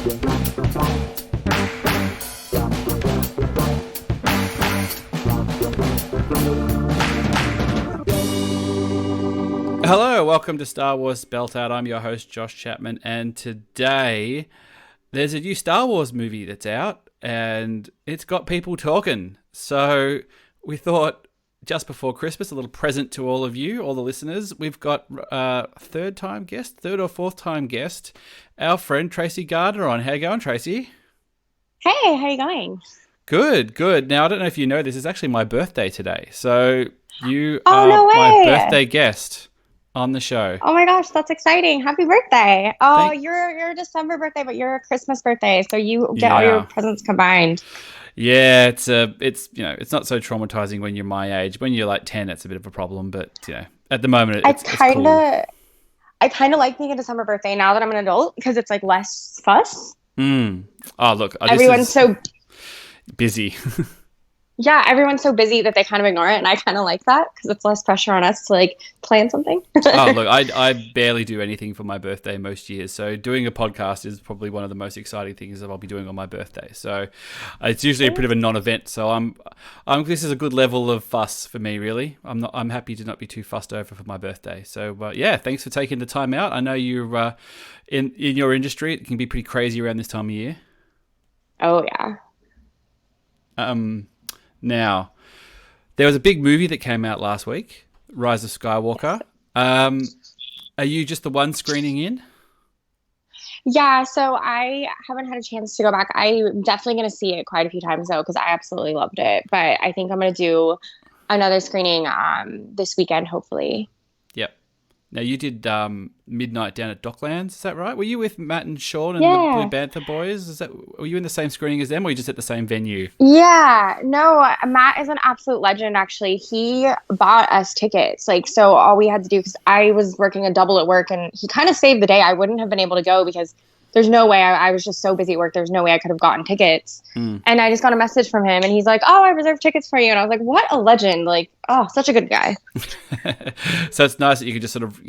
Hello, welcome to Star Wars Spelt Out. I'm your host, Josh Chapman, and today there's a new Star Wars movie that's out, and it's got people talking. So we thought, just before Christmas, a little present to all of you, all the listeners. We've got third or fourth time guest, our friend Tracy Gardner on. How you going, Tracy? Hey, how you going? Good. Now, I don't know if you know this, it's actually my birthday today. So you Oh, are no my way. birthday guest on the show. Oh my gosh, that's exciting. Happy birthday. Oh, Thank- you're a December birthday, but you're a Christmas birthday, so you get all Yeah. your presents combined. Yeah, it's it's not so traumatizing when you're my age. When you're like 10, it's a bit of a problem, but at the moment I it's kind cool. of I kind of like being a December birthday now that I'm an adult because it's like less fuss. Oh, look, Everyone's so busy. Yeah, everyone's so busy that they kind of ignore it, and I kind of like that because it's less pressure on us to like plan something. Oh, look, I barely do anything for my birthday most years, so doing a podcast is probably one of the most exciting things that I'll be doing on my birthday. So it's usually a bit of a non-event. So I'm this is a good level of fuss for me, really. I'm happy to not be too fussed over for my birthday. So yeah, thanks for taking the time out. I know you're in your industry, it can be pretty crazy around this time of year. Oh yeah. Now, there was a big movie that came out last week, Rise of Skywalker. Are you just the one screening in? Yeah, so I haven't had a chance to go back. I'm definitely going to see it quite a few times though, because I absolutely loved it. But I think I'm going to do another screening this weekend, hopefully. Yep. Now, you did Midnight down at Docklands, is that right? Were you with Matt and Sean and Yeah. the Blue Banther boys? Were you in the same screening as them, or were you just at the same venue? Yeah, no, Matt is an absolute legend, actually. He bought us tickets. So all we had to do, because I was working a double at work, and he kind of saved the day. I wouldn't have been able to go because there's no way. I was just so busy at work. There's no way I could have gotten tickets. And I just got a message from him, and he's like, "Oh, I reserved tickets for you." And I was like, "What a legend. Such a good guy." So it's nice that you could just sort of,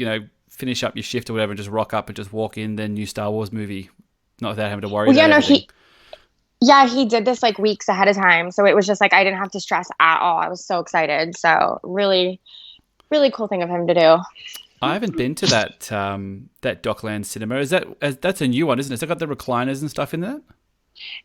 finish up your shift or whatever and just rock up and just walk in the new Star Wars movie, not without having to worry about everything. He did this weeks ahead of time. So it was just I didn't have to stress at all. I was so excited. So really, really cool thing of him to do. I haven't been to that Docklands cinema. That's a new one, isn't it? Has it got the recliners and stuff in that?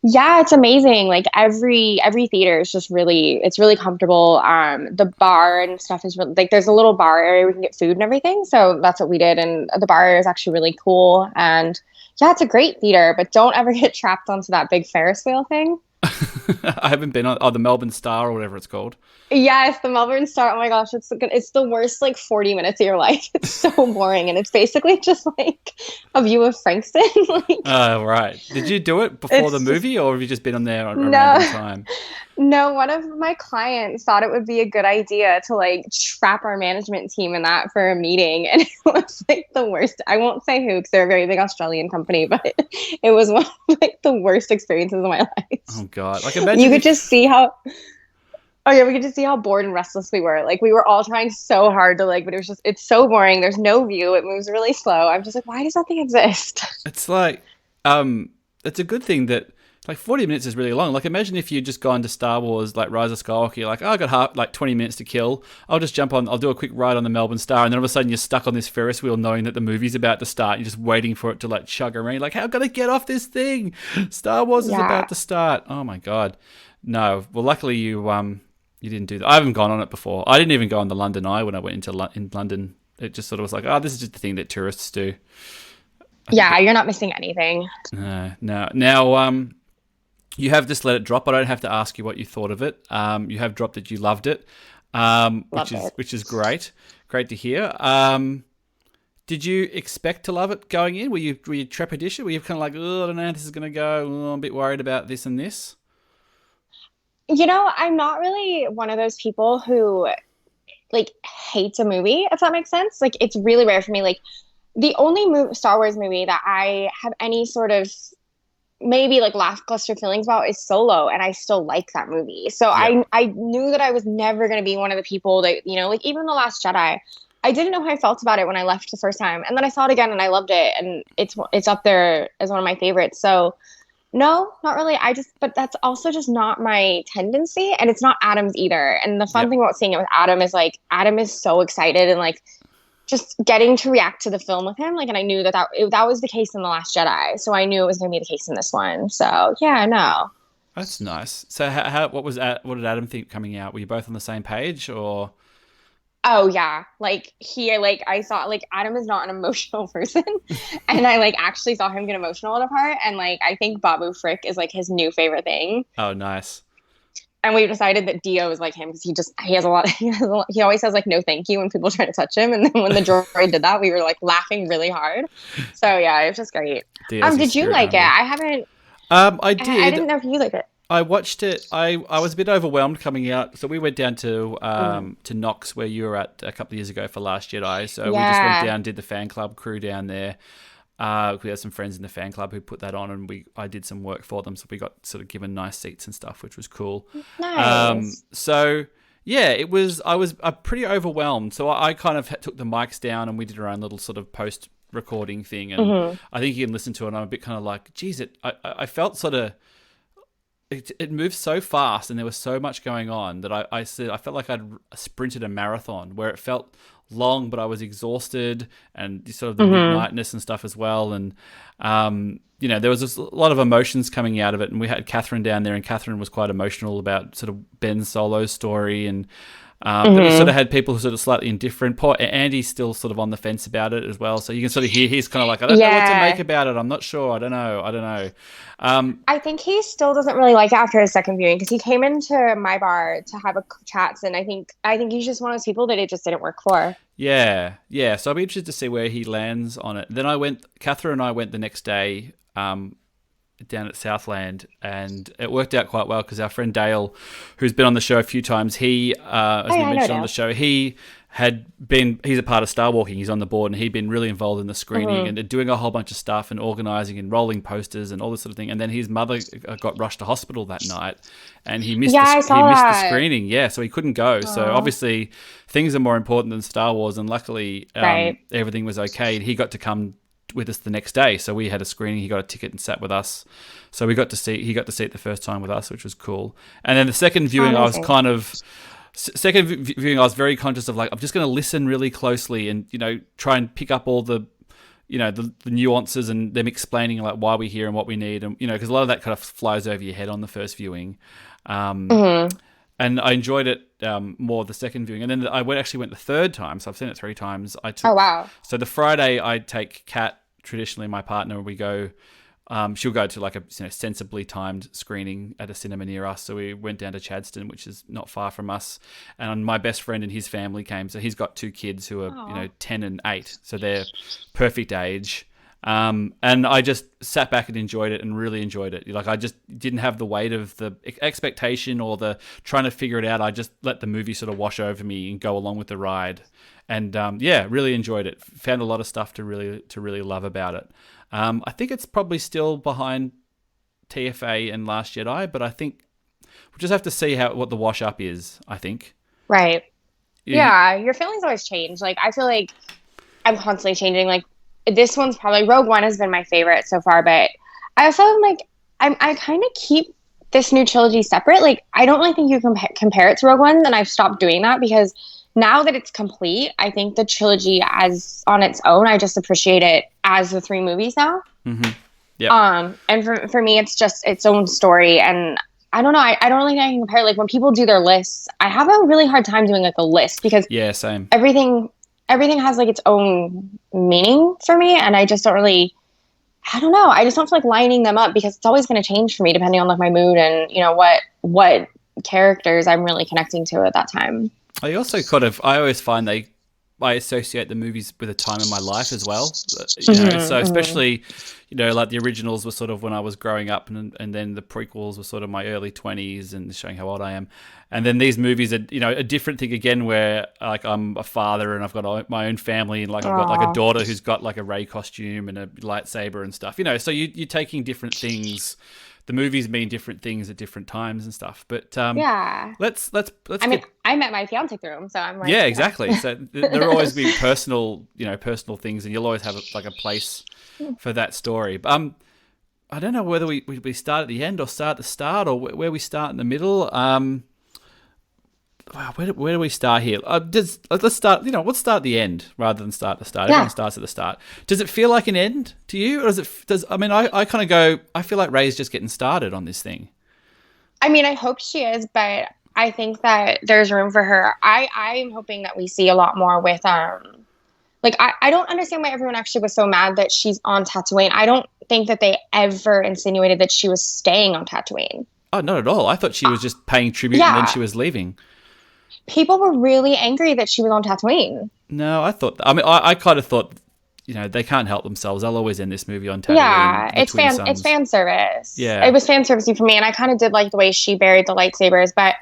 Yeah, it's amazing. Every theater is just it's really comfortable. The bar and stuff is really, there's a little bar area we can get food and everything. So that's what we did. And the bar area is actually really cool. And yeah, it's a great theater, but don't ever get trapped onto that big Ferris wheel thing. I haven't been on the Melbourne Star or whatever it's called. Yeah, it's the Melbourne Star. Oh my gosh, it's the worst 40 minutes of your life. It's so boring, and it's basically just a view of Frankston. Oh, right. Did you do it before the movie, or have you just been on there on a random time? No, one of my clients thought it would be a good idea to trap our management team in that for a meeting, and it was the worst. I won't say who because they're a very big Australian company, but it was one of the worst experiences of my life. Oh God! Imagine you could just see how. Oh yeah, we could just see how bored and restless we were. We were all trying so hard to but it was it's so boring. There's no view. It moves really slow. I'm just why does that thing exist? It's it's a good thing that 40 minutes is really long. Imagine if you'd just gone to Star Wars, Rise of Skywalker, you're I got 20 minutes to kill. I'll just jump on, I'll do a quick ride on the Melbourne Star, and then all of a sudden you're stuck on this Ferris wheel knowing that the movie's about to start. You're just waiting for it to chug around. How I've got to get off this thing. Star Wars is about to start. Oh my God. No. Well, luckily you didn't do that. I haven't gone on it before. I didn't even go on the London Eye when I went in London. It just sort of was this is just the thing that tourists do. Yeah, you're not missing anything. No. Now, you have just let it drop. I don't have to ask you what you thought of it. You have dropped that you loved it, which is great. Great to hear. Did you expect to love it going in? Were you trepidatious? Were you kind of oh, I don't know how this is going to go. Oh, I'm a bit worried about this and this. I'm not really one of those people who hates a movie, if that makes sense. It's really rare for me. The only Star Wars movie that I have any sort of maybe lackluster feelings about is Solo, and I still like that movie. So yeah. I knew that I was never going to be one of the people that, even The Last Jedi, I didn't know how I felt about it when I left the first time, and then I saw it again and I loved it, and it's up there as one of my favorites. So no, not really. But that's also just not my tendency, and it's not Adam's either. And the fun Yep. thing about seeing it with Adam is like Adam is so excited and like just getting to react to the film with him. Like, and I knew that was the case in The Last Jedi, so I knew it was going to be the case in this one. So yeah, no. That's nice. So what did Adam think coming out? Were you both on the same page or? Oh yeah, like I saw like Adam is not an emotional person, and I like actually saw him get emotional at a part, and like I think Babu Frick is like his new favorite thing, Oh, nice. and we've decided that Dio is like him because he has a lot he always says like no thank you when people try to touch him, and then when the droid did that, we were like laughing really hard. So yeah, it was just great. Dio's your Did you spirit like it? animal. I haven't. I I did. didn't know if you liked it. I watched it. I was a bit overwhelmed coming out, so we went down to Knox where you were at a couple of years ago for Last Jedi. So we just went Yeah. down, did the fan club crew down there. We had some friends in the fan club who put that on, and I did some work for them, so we got sort of given nice seats and stuff, which was cool. Nice. So yeah, it was. I was pretty overwhelmed, so I kind of took the mics down, and we did our own little sort of post recording thing, and I think you can listen to it. And I'm a bit kind of like, geez, I felt sort of. It moved so fast and there was so much going on that I said I felt like I'd sprinted a marathon where it felt long but I was exhausted and sort of the midnightness and stuff as well. And there was just a lot of emotions coming out of it, and we had Catherine down there, and Catherine was quite emotional about sort of Ben Solo's story. And then we sort of had people who sort of slightly indifferent. Poor Andy's still sort of on the fence about it as well. So you can sort of hear he's kind of like, I don't know what to make about it. I'm not sure. I don't know. I think he still doesn't really like it after his second viewing because he came into my bar to have a chats, and I think he's just one of those people that it just didn't work for. Yeah. So I'll be interested to see where he lands on it. Then Catherine and I went the next day down at Southland, and it worked out quite well because our friend Dale, who's been on the show a few times, he, as we mentioned on the show, he's a part of Star Walking. He's on the board, and he'd been really involved in the screening and doing a whole bunch of stuff and organising and rolling posters and all this sort of thing. And then his mother got rushed to hospital that night, and he missed the screening. Yeah, so he couldn't go. Aww. So obviously things are more important than Star Wars, and luckily everything was okay. And he got to come with us the next day, so we had a screening. He got a ticket and sat with us, so he got to see it the first time with us, which was cool. And then the second viewing, I was very conscious of like, I'm just going to listen really closely and try and pick up all the the nuances and them explaining like why we're here and what we need, and because a lot of that kind of flies over your head on the first viewing. And I enjoyed it more the second viewing. And then I actually went the third time, so I've seen it 3 times. Oh, wow. So the Friday, I take Kat, traditionally my partner, we go, she'll go to like a sensibly timed screening at a cinema near us. So we went down to Chadstone, which is not far from us. And my best friend and his family came. So he's got 2 kids who are 10 and 8. So they're perfect age. And I just sat back and enjoyed it and really enjoyed it. Like I just didn't have the weight of the expectation or the trying to figure it out. I just let the movie sort of wash over me and go along with the ride. And really enjoyed it. Found a lot of stuff to really love about it. I think it's probably still behind TFA and Last Jedi, but I think we'll just have to see what the wash up is, I think. Right. Yeah, your feelings always change. Like I feel like I'm constantly changing. Like this one's probably Rogue One has been my favorite so far, but I also am like I kind of keep this new trilogy separate. Like I don't really think you can compare it to Rogue One, and I've stopped doing that because now that it's complete, I think the trilogy as on its own, I just appreciate it as the 3 movies now. Mm-hmm. Yeah. And for me, it's just its own story, and I don't know. I don't really think I can compare. Like when people do their lists, I have a really hard time doing like a list because same. Everything has like its own meaning for me, and I just don't really. I don't know. I just don't feel like lining them up because it's always going to change for me depending on like my mood and what characters I'm really connecting to at that time. I also I always find I associate the movies with a time in my life as well. So especially, like the originals were sort of when I was growing up, and then the prequels were sort of my early 20s and showing how old I am. And then these movies are, a different thing again where like I'm a father and I've got my own family and like I've got like a daughter who's got like a Rey costume and a lightsaber and stuff, so you're taking different things the movies mean different things at different times and stuff. But Yeah. let's I mean, I met my fiance through him, so I'm like, yeah, exactly. So there will always be personal, personal things, and you'll always have like a place for that story. But I don't know whether we start at the end or start at the start or where we start in the middle. Wow, where do we start here? Let's start. Let's start at the end rather than start at the start. Yeah. Everyone starts at the start. Does it feel like an end to you, or I mean, I kind of go. I feel like Rey's just getting started on this thing. I mean, I hope she is, but I think that there's room for her. I'm hoping that we see a lot more with like I don't understand why everyone actually was so mad that she's on Tatooine. I don't think that they ever insinuated that she was staying on Tatooine. Oh, not at all. I thought she was just paying tribute and then she was leaving. People were really angry that she was on Tatooine. No, I kind of thought, they can't help themselves. They'll always end this movie on Tatooine. Yeah, it's fan service. Yeah. It was fan servicey for me, and I kind of did like the way she buried the lightsabers, but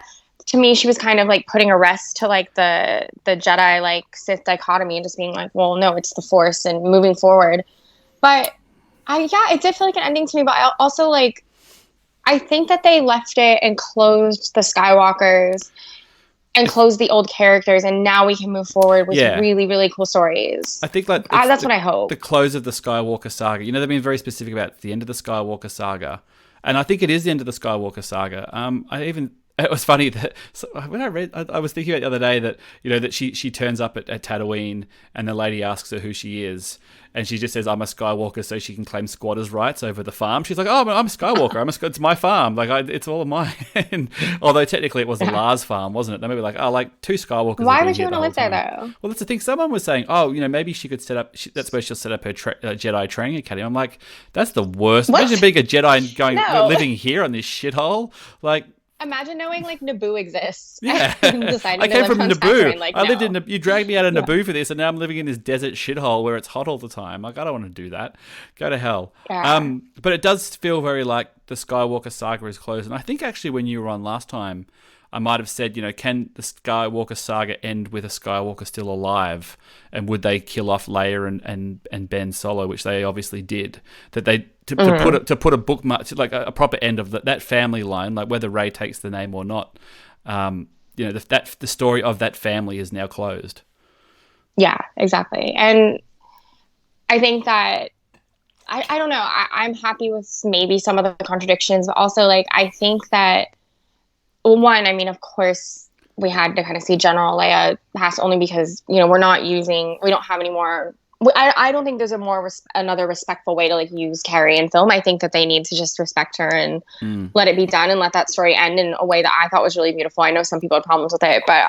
to me, she was kind of like putting a rest to like the Jedi like Sith dichotomy and just being like, well, no, it's the Force and moving forward. But it did feel like an ending to me. But I also I think that they left it and closed the Skywalkers and closed the old characters, and now we can move forward with really, really cool stories. I think that's what I hope. The close of the Skywalker saga. They've been very specific about the end of the Skywalker saga, and I think it is the end of the Skywalker saga. It was funny that when I was thinking about the other day that that she turns up at Tatooine and the lady asks her who she is, and she just says, "I'm a Skywalker," so she can claim squatters' rights over the farm. She's like, "Oh, I'm a Skywalker. It's my farm. It's all of mine." Although technically it was the Lars farm, wasn't it? They may be like, "Oh, like two Skywalkers." Why would you want to live there though? Well, that's the thing. Someone was saying, "Oh, maybe she could set up. That's where she'll set up her Jedi training academy." I'm like, "That's the worst." What? Imagine being a Jedi and living here on this shithole, like. Imagine knowing Naboo exists. Yeah, I came from Naboo. You dragged me out of Naboo for this, and now I'm living in this desert shithole where it's hot all the time. Like, I don't want to do that. Go to hell. Yeah. But it does feel very like the Skywalker saga is closed. And I think actually when you were on last time, I might have said, can the Skywalker saga end with a Skywalker still alive? And would they kill off Leia and Ben Solo, which they obviously did? That they to put a bookmark, like a proper end of that family line, like whether Rey takes the name or not. The story of that family is now closed. Yeah, exactly. And I think that I don't know. I'm happy with maybe some of the contradictions, but also I think that. Well, one, I mean, of course, we had to kind of see General Leia pass only because, we don't have any more. I don't think there's another respectful way to use Carrie in film. I think that they need to just respect her and let it be done and let that story end in a way that I thought was really beautiful. I know some people had problems with it, but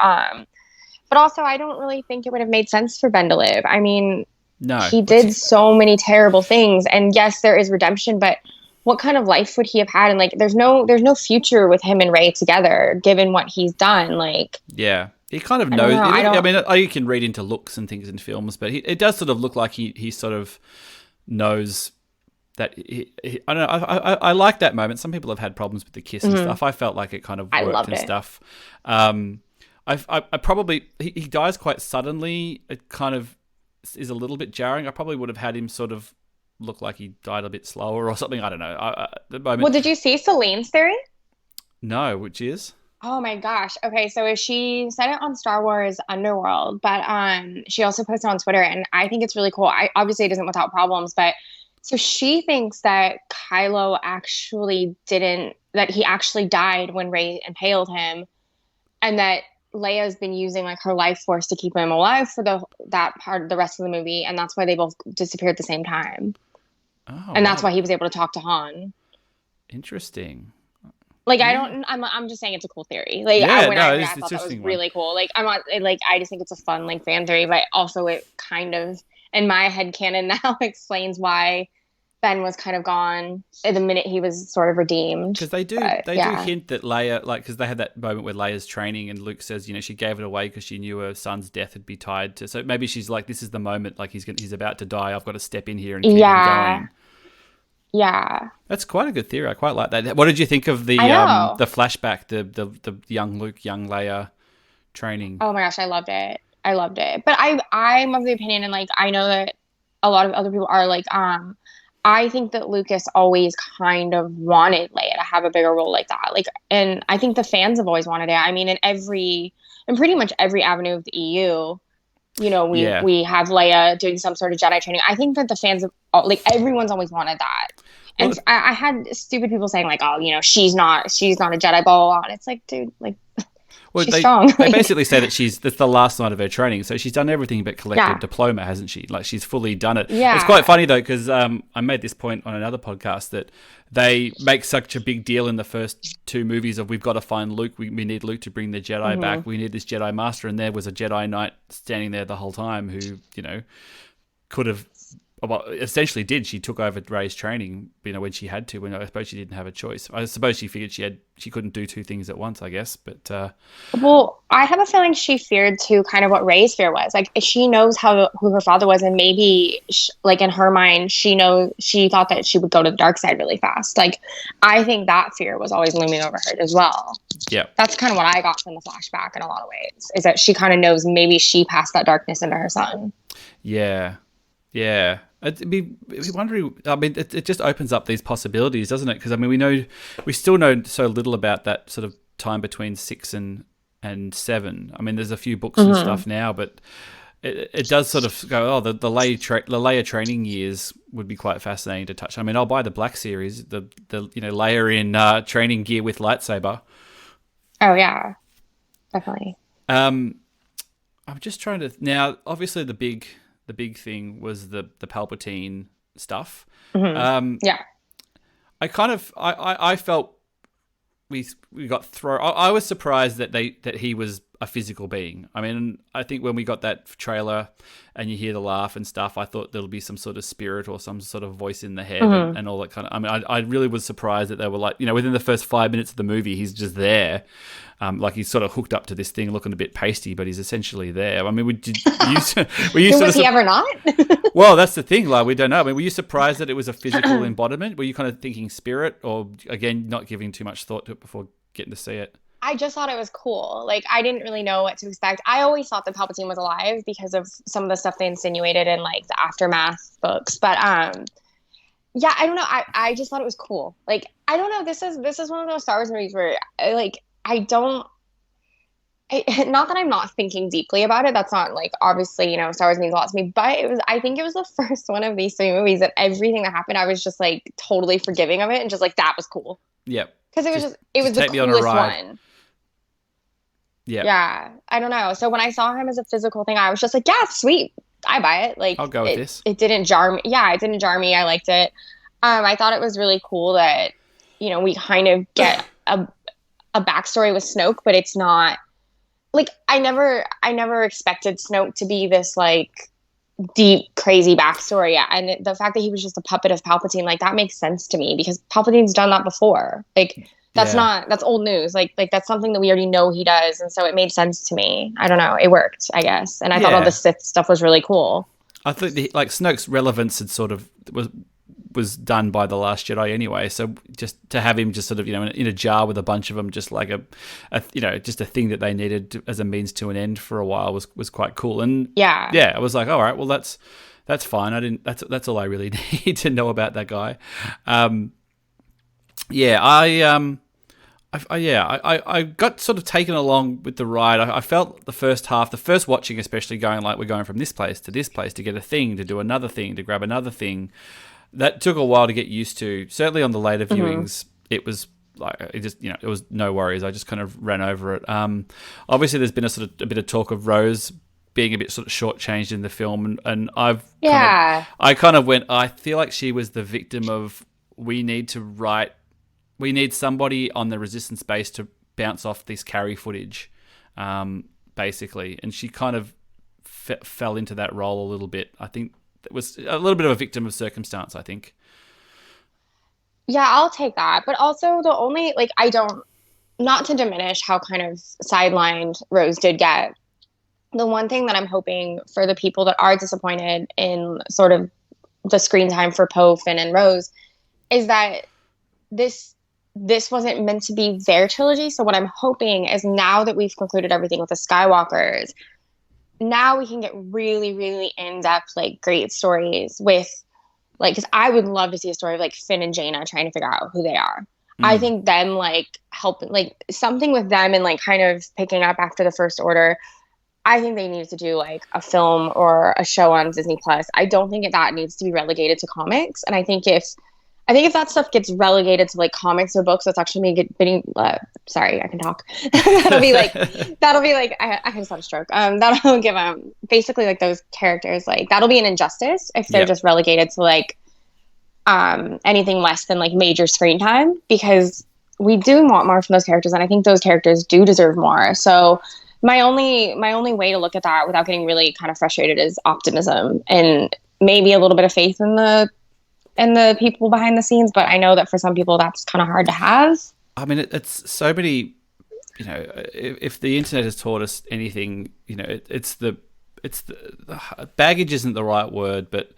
also I don't really think it would have made sense for Ben to live. I mean, no, he did so many terrible things, and yes, there is redemption, but what kind of life would he have had? And there's no future with him and Rey together, given what he's done. Yeah, he kind of knows. I mean, you can read into looks and things in films, but it does sort of look like he sort of knows that. I don't know. I like that moment. Some people have had problems with the kiss and stuff. I felt like it kind of worked and stuff. I probably he dies quite suddenly. It kind of is a little bit jarring. I probably would have had him sort of look like he died a bit slower or something. I don't know. The moment. Well, did you see Celine's theory? No, which is? Oh my gosh. Okay, so she said it on Star Wars Underworld, but she also posted on Twitter, and I think it's really cool. Obviously it isn't without problems, but so she thinks that Kylo that he actually died when Rey impaled him, and that Leia's been using her life force to keep him alive for the rest of the movie, and that's why they both disappeared at the same time. Oh, and that's why he was able to talk to Han. Interesting. I'm just saying it's a cool theory. I thought that was really cool. I'm not I just think it's a fun fan theory, but also it kind of in my headcanon now explains why Ben was kind of gone the minute he was sort of redeemed. Because they do hint that Leia, because they had that moment where Leia's training and Luke says, she gave it away because she knew her son's death would be tied to. So maybe she's like, this is the moment, he's about to die. I've got to step in here and keep him going. Yeah, that's quite a good theory. I quite like that. What did you think of the flashback, the young Luke, young Leia training? Oh my gosh, I loved it. But I'm of the opinion, and I know that a lot of other people are I think that Lucas always kind of wanted Leia to have a bigger role like that. Like, and I think the fans have always wanted it. I mean, in pretty much every avenue of the EU, you know, Yeah. we have Leia doing some sort of Jedi training. I think that the fans of like everyone's always wanted that. Well, And I had stupid people saying like, oh, you know, she's not a Jedi, blah, blah, blah. And it's like, dude, like well, she's strong. they Like, basically say that's the last night of her training, so she's done everything but collect a yeah, diploma, hasn't she? Like she's fully done it. It's yeah. quite funny though, because I made this point on another podcast that they make such a big deal in the first two movies of we've got to find Luke. We need Luke to bring the Jedi back. We need this Jedi Master, and there was a Jedi Knight standing there the whole time who, you know, could have. Well, essentially did. She took over Rey's training, you know, when she had to. When I suppose she didn't have a choice. I suppose she figured she couldn't do two things at once, I guess. But Well, I have a feeling she feared too, kind of what Rey's fear was. Like, if she knows who her father was, and maybe, like in her mind, she thought that she would go to the dark side really fast. Like, I think that fear was always looming over her as well. yeah, That's kind of what I got from the flashback in a lot of ways, is that she kind of knows maybe she passed that darkness into her son. yeah, yeah. It'd be wondering. I mean, it just opens up these possibilities, doesn't it? Because I mean, we still know so little about that sort of time between 6 and 7. I mean, there's a few books and stuff now, but it does sort of go. Oh, the Leia training years would be quite fascinating to touch. I mean, I'll buy the Black series, the you know, Leia in training gear with lightsaber. Oh yeah, definitely. I'm just trying to now. Obviously, the big thing was the Palpatine stuff. Yeah. I felt we got thrown. I was surprised that he was a physical being. I mean, I think when we got that trailer and you hear the laugh and stuff, I thought there'll be some sort of spirit or some sort of voice in the head and all that kind of. I mean, I really was surprised that they were like, you know, within the first 5 minutes of the movie, he's just there. Like he's sort of hooked up to this thing, looking a bit pasty, but he's essentially there. I mean, were you Was he ever not? Well, that's the thing. Like, we don't know. I mean, were you surprised that it was a physical embodiment? Were you kind of thinking spirit, or again, not giving too much thought to it before getting to see it? I just thought it was cool. Like, I didn't really know what to expect. I always thought that Palpatine was alive because of some of the stuff they insinuated in like the Aftermath books. But yeah, I don't know. I just thought it was cool. Like, I don't know. This is one of those Star Wars movies where like not that I'm not thinking deeply about it. That's not like, obviously, you know, Star Wars means a lot to me, but I think it was the first one of these three movies that everything that happened, I was just like totally forgiving of it and just like, that was cool. Yep. Because it was the coolest one. Yeah. Yeah. I don't know. So when I saw him as a physical thing, I was just like, yeah, sweet. I buy it. Like, I'll go with this. It didn't jar me. Yeah, it didn't jar me. I liked it. I thought it was really cool that, you know, we kind of get a backstory with Snoke, but it's not like, I never expected Snoke to be this like deep, crazy backstory. And the fact that he was just a puppet of Palpatine, like, that makes sense to me because Palpatine's done that before. Like, that's old news. Like that's something that we already know he does. And so it made sense to me. I don't know. It worked, I guess. And I thought all the Sith stuff was really cool. I think like Snoke's relevance had sort of was done by The Last Jedi anyway. So just to have him just sort of, you know, in a jar with a bunch of them, just like a you know, just a thing that they needed as a means to an end for a while was quite cool. And yeah, I was like, all right, well that's fine. That's all I really need to know about that guy. I got sort of taken along with the ride. I felt the first watching especially, going like, we're going from this place to get a thing, to do another thing, to grab another thing. That took a while to get used to. Certainly on the later viewings, it was like, it was no worries. I just kind of ran over it. Obviously there's been a bit of talk of Rose being a bit sort of shortchanged in the film, and I kind of went, I feel like she was the victim of, we need somebody on the Resistance base to bounce off this Carrie footage, basically. And she kind of fell into that role a little bit. I think it was a little bit of a victim of circumstance, I think. Yeah, I'll take that. But also the only, like, not to diminish how kind of sidelined Rose did get. The one thing that I'm hoping for the people that are disappointed in sort of the screen time for Poe, Finn, and Rose is that this wasn't meant to be their trilogy. So what I'm hoping is, now that we've concluded everything with the Skywalkers, now we can get really, really in-depth, like, great stories with Like, because I would love to see a story of like Finn and Jaina trying to figure out who they are. I Mm. think them like helping, like something with them and like kind of picking up after the First Order. I think they need to do like a film or a show on Disney Plus. I don't think that needs to be relegated to comics. And I think if that stuff gets relegated to like comics or books, that's actually getting. Sorry, I can talk. That'll be like I just had a stroke. That'll give basically like those characters like that'll be an injustice if they're Yep. just relegated to like anything less than like major screen time, because we do want more from those characters, and I think those characters do deserve more. So my only way to look at that without getting really kind of frustrated is optimism and maybe a little bit of faith in the people behind the scenes. But I know that for some people that's kind of hard to have. I mean, it's so many. You know, if the internet has taught us anything, you know, it's the baggage isn't the right word, but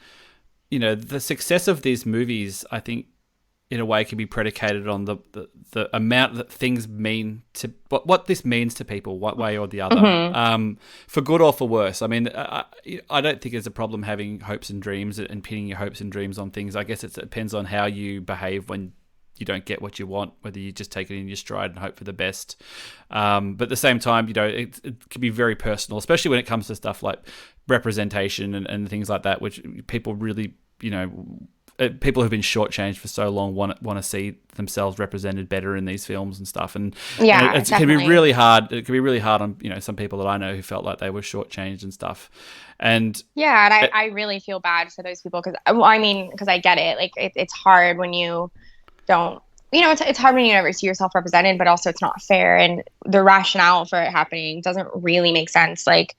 you know, the success of these movies, I think, in a way, can be predicated on the amount that things mean to what this means to people, one way or the other, for good or for worse. I mean, I don't think there's a problem having hopes and dreams and pinning your hopes and dreams on things. I guess it depends on how you behave when you don't get what you want, whether you just take it in your stride and hope for the best. But at the same time, you know, it can be very personal, especially when it comes to stuff like representation and things like that, which people really, you know, people who've been shortchanged for so long want to see themselves represented better in these films and stuff. And Yeah, it can be really hard. It can be really hard on, you know, some people that I know who felt like they were shortchanged and stuff. And yeah, and I really feel bad for those people because, well, I mean, because I get it. Like it's hard when you don't, you know, it's hard when you never see yourself represented, but also it's not fair, and the rationale for it happening doesn't really make sense. Like,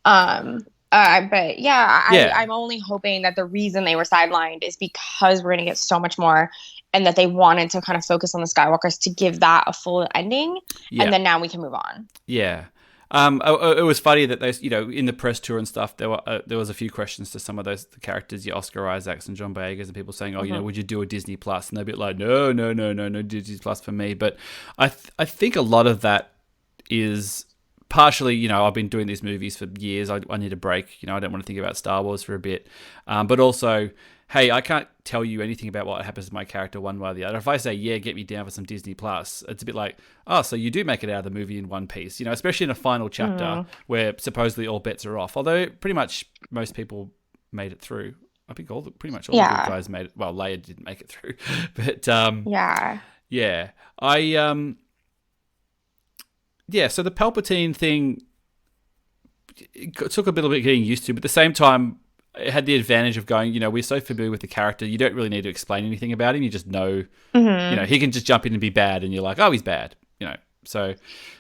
but yeah, I'm only hoping that the reason they were sidelined is because we're gonna get so much more, and that they wanted to kind of focus on the Skywalkers to give that a full ending, and then now we can move on. Yeah. It was funny that those, you know, in the press tour and stuff, there was a few questions to some of those characters, your Oscar Isaacs and John Boyegas, and people saying, "Oh, you know, would you do a Disney Plus?" And they're a bit like, "No, Disney Plus for me." But I think a lot of that is partially, you know, I've been doing these movies for years. I need a break. You know, I don't want to think about Star Wars for a bit. But also, hey, I can't tell you anything about what happens to my character one way or the other. If I say, yeah, get me down for some Disney Plus, it's a bit like, oh, so you do make it out of the movie in one piece, you know, especially in a final chapter where supposedly all bets are off. Although pretty much most people made it through. I think pretty much all the good guys made it. Well, Leia didn't make it through, but yeah, So the Palpatine thing, it took a bit of getting used to, but at the same time, it had the advantage of going, you know, we're so familiar with the character, you don't really need to explain anything about him. You just know, you know, he can just jump in and be bad, and you're like, oh, he's bad, you know. So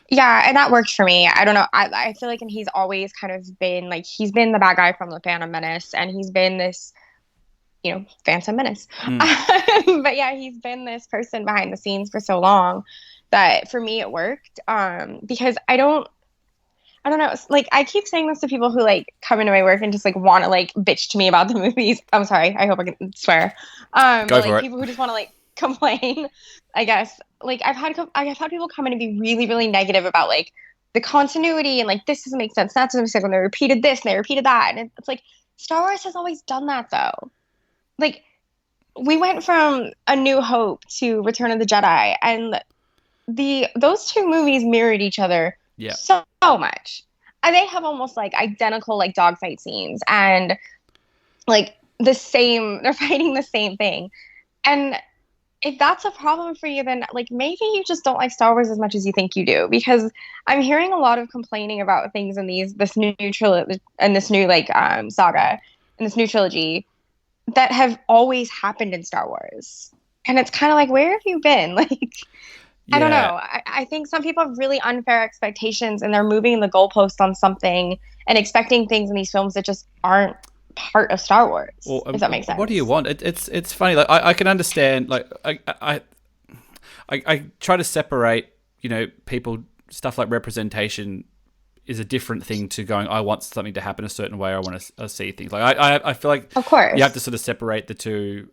yeah, and that worked for me. I don't know. I feel like, and he's always kind of been like, he's been the bad guy from the Phantom Menace, and he's been this, you know, Phantom Menace. But yeah, he's been this person behind the scenes for so long that for me it worked. Because I don't know. Like, I keep saying this to people who like come into my work and just like want to like bitch to me about the movies. I'm sorry. I hope I can swear. Go but, for like it. people who just want to like complain, I guess. Like I've had people come in and be really, really negative about like the continuity and like this doesn't make sense. That doesn't make sense when they repeated this and they repeated that. And it's like Star Wars has always done that though. Like we went from A New Hope to Return of the Jedi, and those two movies mirrored each other so much. And they have almost like identical like dogfight scenes and like they're fighting the same thing. And if that's a problem for you, then like maybe you just don't like Star Wars as much as you think you do, because I'm hearing a lot of complaining about things in this new trilogy and this new like saga and this new trilogy that have always happened in Star Wars. And it's kind of like, where have you been? Like, I don't know. I think some people have really unfair expectations, and they're moving the goalpost on something and expecting things in these films that just aren't part of Star Wars. Well, if that makes sense. What do you want? It's funny. Like I can understand. Like I try to separate. You know, people stuff like representation is a different thing to going, I want something to happen a certain way. Or I want to see things. Like I feel like of course you have to sort of separate the two.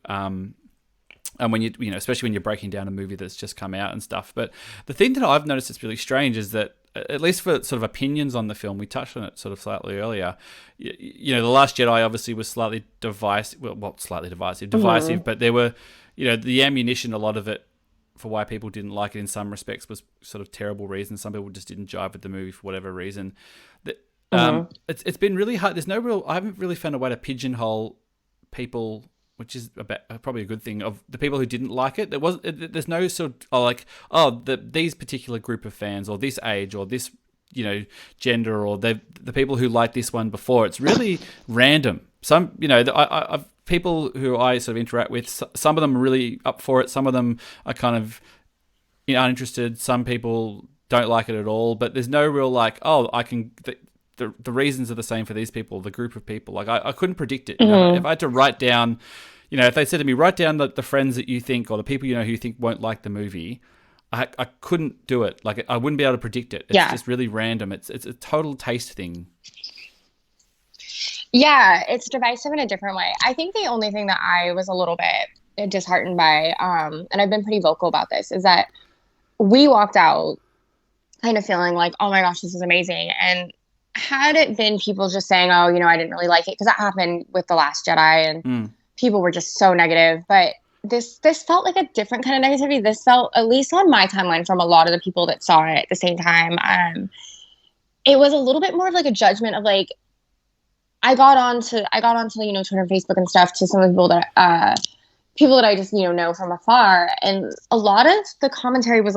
And when especially when you're breaking down a movie that's just come out and stuff. But the thing that I've noticed that's really strange is that, at least for sort of opinions on the film, we touched on it sort of slightly earlier. The Last Jedi obviously was slightly divisive. Well, slightly divisive, but there were, the ammunition, a lot of it for why people didn't like it in some respects was sort of terrible reasons. Some people just didn't jive with the movie for whatever reason. It's been really hard. I haven't really found a way to pigeonhole people, which is probably a good thing, of the people who didn't like it. There's no sort of these particular group of fans, or this age, or this gender, or the people who liked this one before. It's really random. Some I've people who I sort of interact with. Some of them are really up for it. Some of them are kind of uninterested. Some people don't like it at all. But there's no real I can. The reasons are the same for these people, the group of people. I couldn't predict it. If I had to write down, if they said to me, write down the friends that you think, or the people who you think won't like the movie, I couldn't do it. I wouldn't be able to predict it. It's just really random. It's a total taste thing. Yeah, it's divisive in a different way. I think the only thing that I was a little bit disheartened by, and I've been pretty vocal about this, is that we walked out kind of feeling like, oh my gosh, this is amazing. And had it been people just saying, oh, I didn't really like it, because that happened with The Last Jedi, and people were just so negative. But this felt like a different kind of negativity. This felt, at least on my timeline, from a lot of the people that saw it at the same time, it was a little bit more of a judgment of I got onto Twitter and Facebook and stuff, to some of the people that I just know from afar, and a lot of the commentary was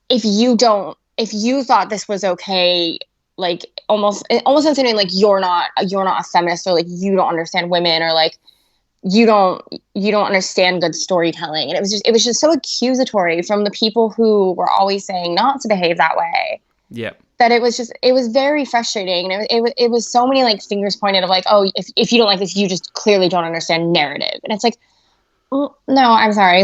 if you thought this was okay, almost insinuating you're not a feminist, or you don't understand women, or you don't understand good storytelling. And it was just so accusatory from the people who were always saying not to behave that way. Yeah. That it was very frustrating, and it was so many fingers pointed of oh, if you don't like this, you just clearly don't understand narrative. And it's well, no, I'm sorry,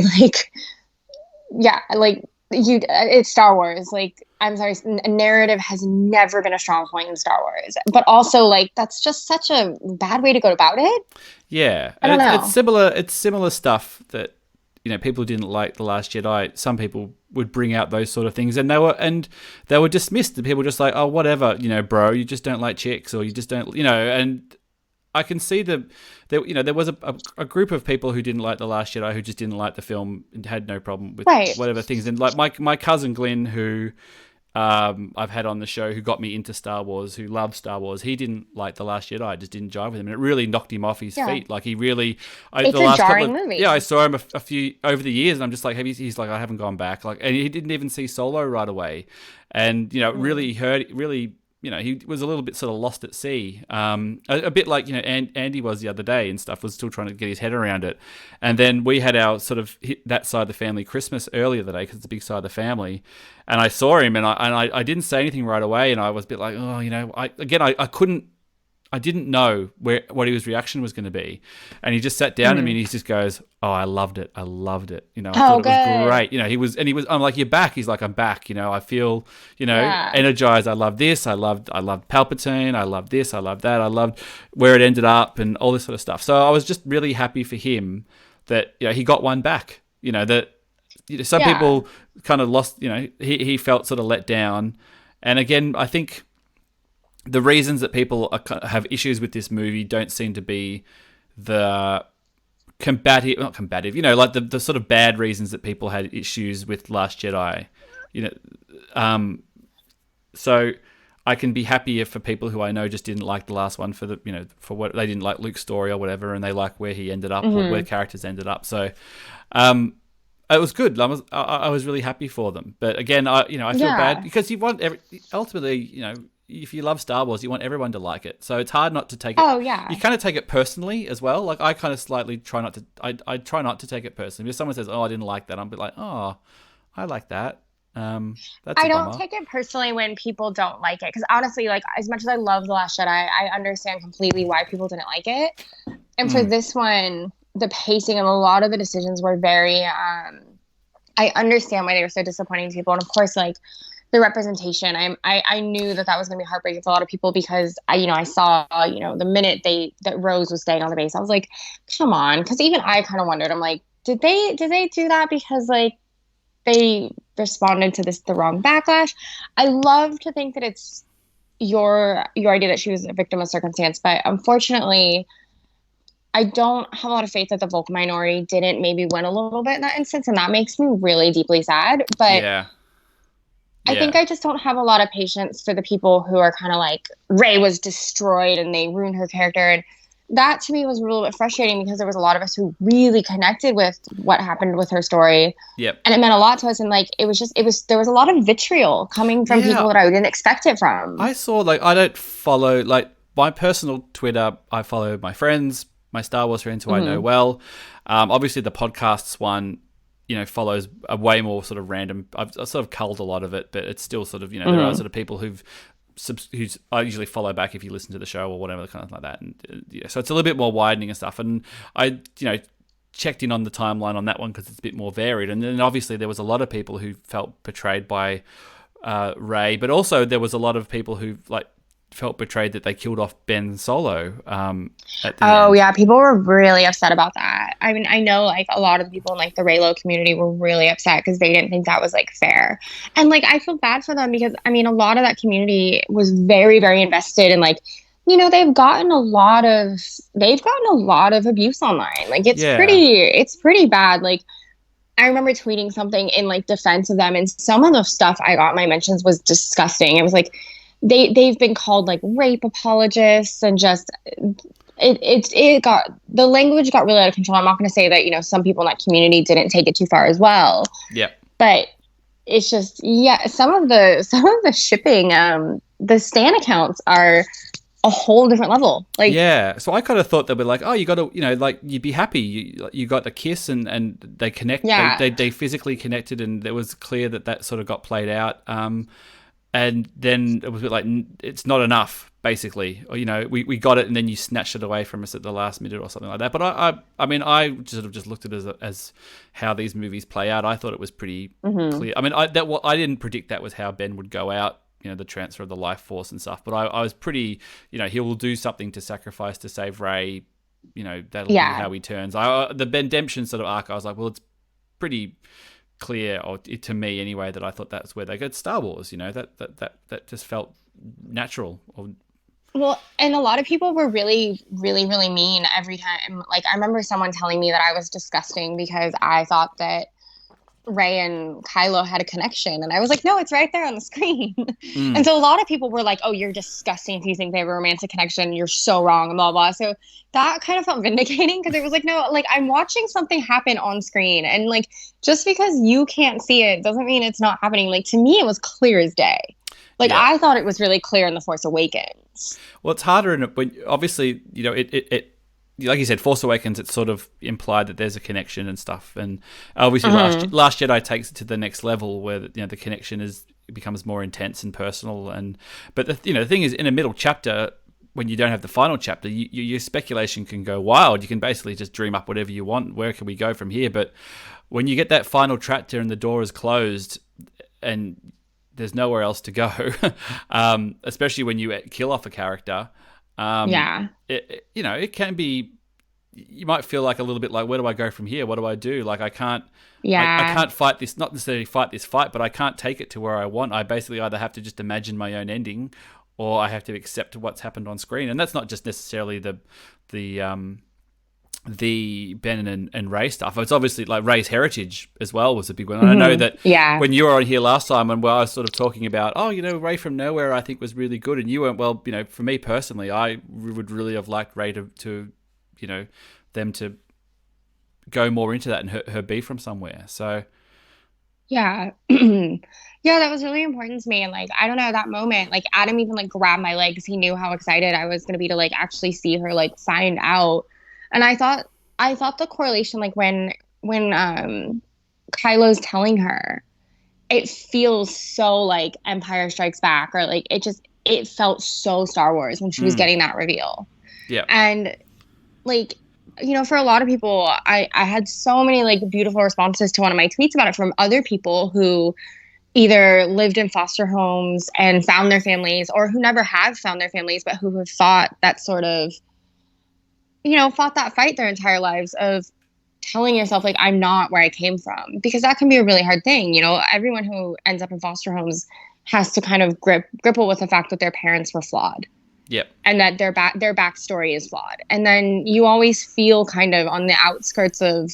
it's Star Wars. I'm sorry, narrative has never been a strong point in Star Wars. But also, that's just such a bad way to go about it. Yeah, I don't know. It's similar stuff that people didn't like The Last Jedi. Some people would bring out those sort of things, and they were dismissed. The people just oh, whatever, bro, you just don't like chicks, or you just don't, and I can see there was a group of people who didn't like The Last Jedi, who just didn't like the film and had no problem with whatever things. And my cousin Glenn, who I've had on the show, who got me into Star Wars, who loved Star Wars, he didn't like The Last Jedi, just didn't jive with him, and it really knocked him off his feet. He really, it's a jarring movie. Yeah, I saw him a few over the years, and I'm just he's I haven't gone back. And he didn't even see Solo right away, and really he was a little bit sort of lost at sea, a bit like Andy was the other day and stuff, was still trying to get his head around it. And then we had our sort of that side of the family Christmas earlier that day, because it's a big side of the family, and I saw him, and I didn't say anything right away, and I was a bit I didn't know what his reaction was going to be, and he just sat down to me and he just goes, "Oh, I loved it. I loved it. I thought it was great." He was. I'm like, "You're back." He's like, "I'm back." I feel, energized. I love this. I loved Palpatine. I loved this. I loved that. I loved where it ended up and all this sort of stuff. So I was just really happy for him that he got one back. Some people kind of lost. He felt sort of let down, and again, I think the reasons that people have issues with this movie don't seem to be the not combative, the sort of bad reasons that people had issues with Last Jedi, so I can be happier for people who I know just didn't like the last one for for what they didn't like Luke's story or whatever, and they like where he ended up, or where characters ended up. So, it was good. I was really happy for them. But again, I feel bad, because you want ultimately, if you love Star Wars, you want everyone to like it. So it's hard not to take it. Oh, yeah. You kind of take it personally as well. I kind of slightly try not to. I try not to take it personally. If someone says, "Oh, I didn't like that," I'm a bit like, "Oh, I like that." That's I don't take it personally when people don't like it, because honestly, as much as I love The Last Jedi, I understand completely why people didn't like it. And for this one, the pacing and a lot of the decisions were very. I understand why they were so disappointing to people, and of course, the representation. I knew that was going to be heartbreaking for a lot of people, because I saw the minute that Rose was staying on the base, I was like, come on, because even I kind of wondered. I'm like, did they do that because like they responded to the wrong backlash? I love to think that it's your idea that she was a victim of circumstance, but unfortunately, I don't have a lot of faith that the vocal minority didn't maybe win a little bit in that instance, and that makes me really deeply sad. But Yeah. I think Yeah. I just don't have a lot of patience for the people who are kind of like Rey was destroyed and they ruined her character. And that to me was a little bit frustrating because there was a lot of us who really connected with what happened with her story. Yep. And it meant a lot to us. And like, there was a lot of vitriol coming from Yeah. people that I didn't expect it from. I saw, like, I don't follow, like, my personal Twitter. I follow my friends, my Star Wars friends who I know well. Obviously, the podcasts one, follows a way more sort of random. I've sort of culled a lot of it, but it's still sort of, there are sort of people who's I usually follow back if you listen to the show or whatever, kind of like that. And so it's a little bit more widening and stuff. And I, checked in on the timeline on that one because it's a bit more varied. And then obviously there was a lot of people who felt betrayed by Rey, but also there was a lot of people who like felt betrayed that they killed off Ben Solo at the Oh end. yeah, people were really upset about that. I mean, I know like a lot of the people in like the Reylo community were really upset because they didn't think that was like fair. And like I feel bad for them because I mean a lot of that community was very, very invested and like, they've gotten a lot of abuse online. Like Yeah. it's pretty bad. Like I remember tweeting something in like defense of them and some of the stuff I got in my mentions was disgusting. It was like they've been called like rape apologists and just it got the language got really out of control. I'm not going to say that some people in that community didn't take it too far as well, Yep. but it's just some of the shipping the stan accounts are a whole different level. Like Yeah, so I kind of thought they'd be like, oh, you got to, like you'd be happy, you got the kiss, and they connect, yeah, they physically connected, and it was clear that sort of got played out. And then it was a bit like it's not enough, basically, or we got it, and then you snatched it away from us at the last minute or something like that. But I mean, I sort of just looked at it as how these movies play out. I thought it was pretty clear. I mean, I didn't predict that was how Ben would go out. The transfer of the life force and stuff. But I was pretty, he will do something to sacrifice to save Rey. That'll be yeah. how he turns. The redemption sort of arc, I was like, well, it's pretty clear, or to me anyway, that I thought that's where they go. Star Wars, that just felt natural. Well, and a lot of people were really, really, really mean every time. Like, I remember someone telling me that I was disgusting because I thought that Rey and Kylo had a connection. And I was like, no, it's right there on the screen. And so a lot of people were like, oh, you're disgusting if you think they have a romantic connection. You're so wrong, and blah, blah. So that kind of felt vindicating because it was like, no, like I'm watching something happen on screen. And like, just because you can't see it doesn't mean it's not happening. Like, to me, it was clear as day. Like, Yeah. I thought it was really clear in The Force Awakens. Well, it's harder when obviously, it like you said, Force Awakens, it's sort of implied that there's a connection and stuff, and obviously Last Jedi takes it to the next level where the connection becomes more intense and personal. But the thing is, in a middle chapter, when you don't have the final chapter, your speculation can go wild. You can basically just dream up whatever you want. Where can we go from here? But when you get that final chapter and the door is closed and there's nowhere else to go, especially when you kill off a character. Yeah. It can be. You might feel like a little bit like, where do I go from here? What do I do? Like I can't fight this. Not necessarily fight this fight, but I can't take it to where I want. I basically either have to just imagine my own ending, or I have to accept what's happened on screen. And that's not just necessarily the Ben and Rey stuff. It's obviously like Rey's heritage as well was a big one. And I know that when you were on here last time and where I was sort of talking about, Rey from Nowhere I think was really good, and you went, well, for me personally, I would really have liked Rey to them to go more into that and her be from somewhere. So Yeah. Yeah, that was really important to me. And like, I don't know, that moment, like Adam even like grabbed my leg because he knew how excited I was going to be to like actually see her like find out. And I thought the correlation, like when Kylo's telling her, it feels so like Empire Strikes Back, or like it felt so Star Wars when she was getting that reveal. Yeah. And like, for a lot of people, I had so many like beautiful responses to one of my tweets about it from other people who either lived in foster homes and found their families, or who never have found their families, but who have fought that sort of, fought that fight their entire lives of telling yourself like I'm not where I came from, because that can be a really hard thing. Everyone who ends up in foster homes has to kind of grapple with the fact that their parents were flawed Yep. and that their backstory is flawed. And then you always feel kind of on the outskirts of,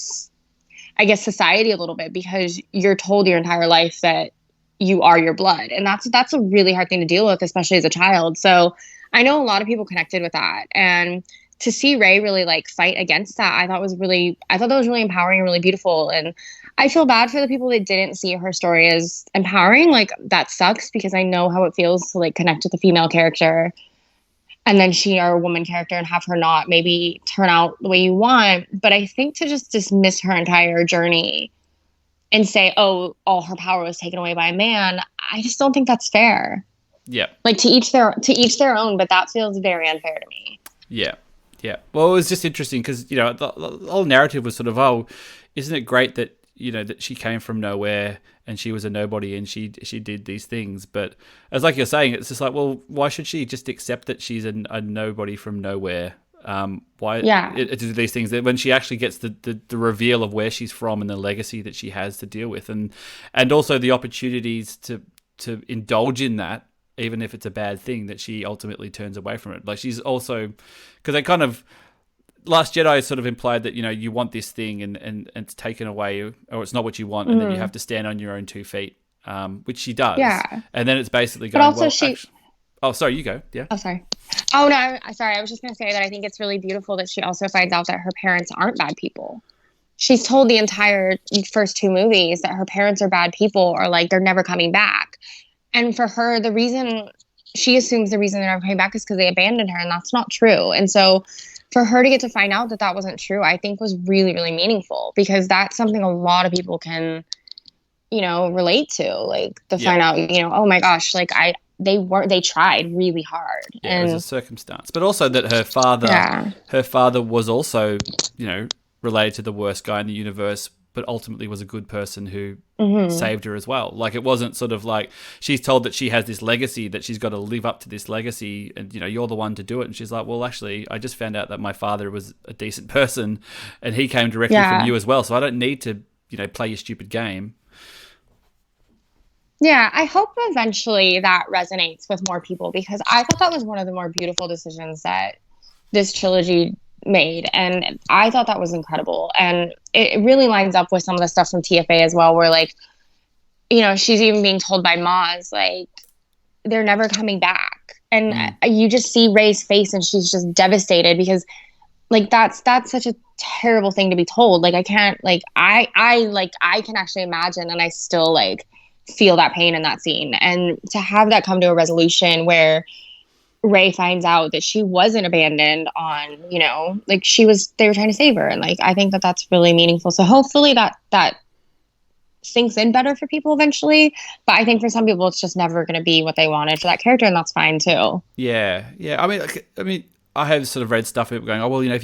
I guess, society a little bit, because you're told your entire life that you are your blood. And that's a really hard thing to deal with, especially as a child. So I know a lot of people connected with that. And to see Ray really like fight against that, I thought that was really empowering and really beautiful. And I feel bad for the people that didn't see her story as empowering. Like, that sucks, because I know how it feels to like connect with a female character and then she are a woman character and have her not maybe turn out the way you want. But I think to just dismiss her entire journey and say, oh, all her power was taken away by a man, I just don't think that's fair. Yeah. Like, to each their own, but that feels very unfair to me. Yeah. Yeah. Well, it was just interesting because, the whole narrative was sort of, oh, isn't it great that, that she came from nowhere and she was a nobody and she did these things. But as like you're saying, it's just like, well, why should she just accept that she's a nobody from nowhere? Why do these things when she actually gets the reveal of where she's from and the legacy that she has to deal with, and also the opportunities to indulge in that, even if it's a bad thing, that she ultimately turns away from it. Like, she's also, because they kind of, Last Jedi sort of implied that, you want this thing and it's taken away, or it's not what you want, and then you have to stand on your own 2 feet, which she does. Yeah. And then it's basically going, but also oh, sorry, you go. Yeah. Oh, sorry. Oh, no, sorry. I was just going to say that I think it's really beautiful that she also finds out that her parents aren't bad people. She's told the entire first 2 movies that her parents are bad people, or like they're never coming back. And for her, she assumes the reason they're never coming back is because they abandoned her, and that's not true. And so for her to get to find out that that wasn't true, I think was really, really meaningful, because that's something a lot of people can, relate to. Like, to find out, oh my gosh, like they tried really hard. Yeah, and it was a circumstance. But also that her father was also, related to the worst guy in the universe, but ultimately was a good person who saved her as well. Like, it wasn't sort of like she's told that she has this legacy, that she's got to live up to this legacy, and you're the one to do it. And she's like, well, actually, I just found out that my father was a decent person and he came directly from you as well, so I don't need to play your stupid game. Yeah, I hope eventually that resonates with more people, because I thought that was one of the more beautiful decisions that this trilogy made, and I thought that was incredible. And it really lines up with some of the stuff from TFA as well, where like, she's even being told by Maz, like, they're never coming back. And you just see Rey's face and she's just devastated, because like that's such a terrible thing to be told. Like, I can't, like, I can actually imagine, and I still like feel that pain in that scene. And to have that come to a resolution where Rey finds out that she wasn't abandoned on, like they were trying to save her. And like, I think that that's really meaningful. So hopefully that sinks in better for people eventually. But I think for some people, it's just never going to be what they wanted for that character. And that's fine too. Yeah. Yeah. I mean, I have sort of read stuff going, oh, well, if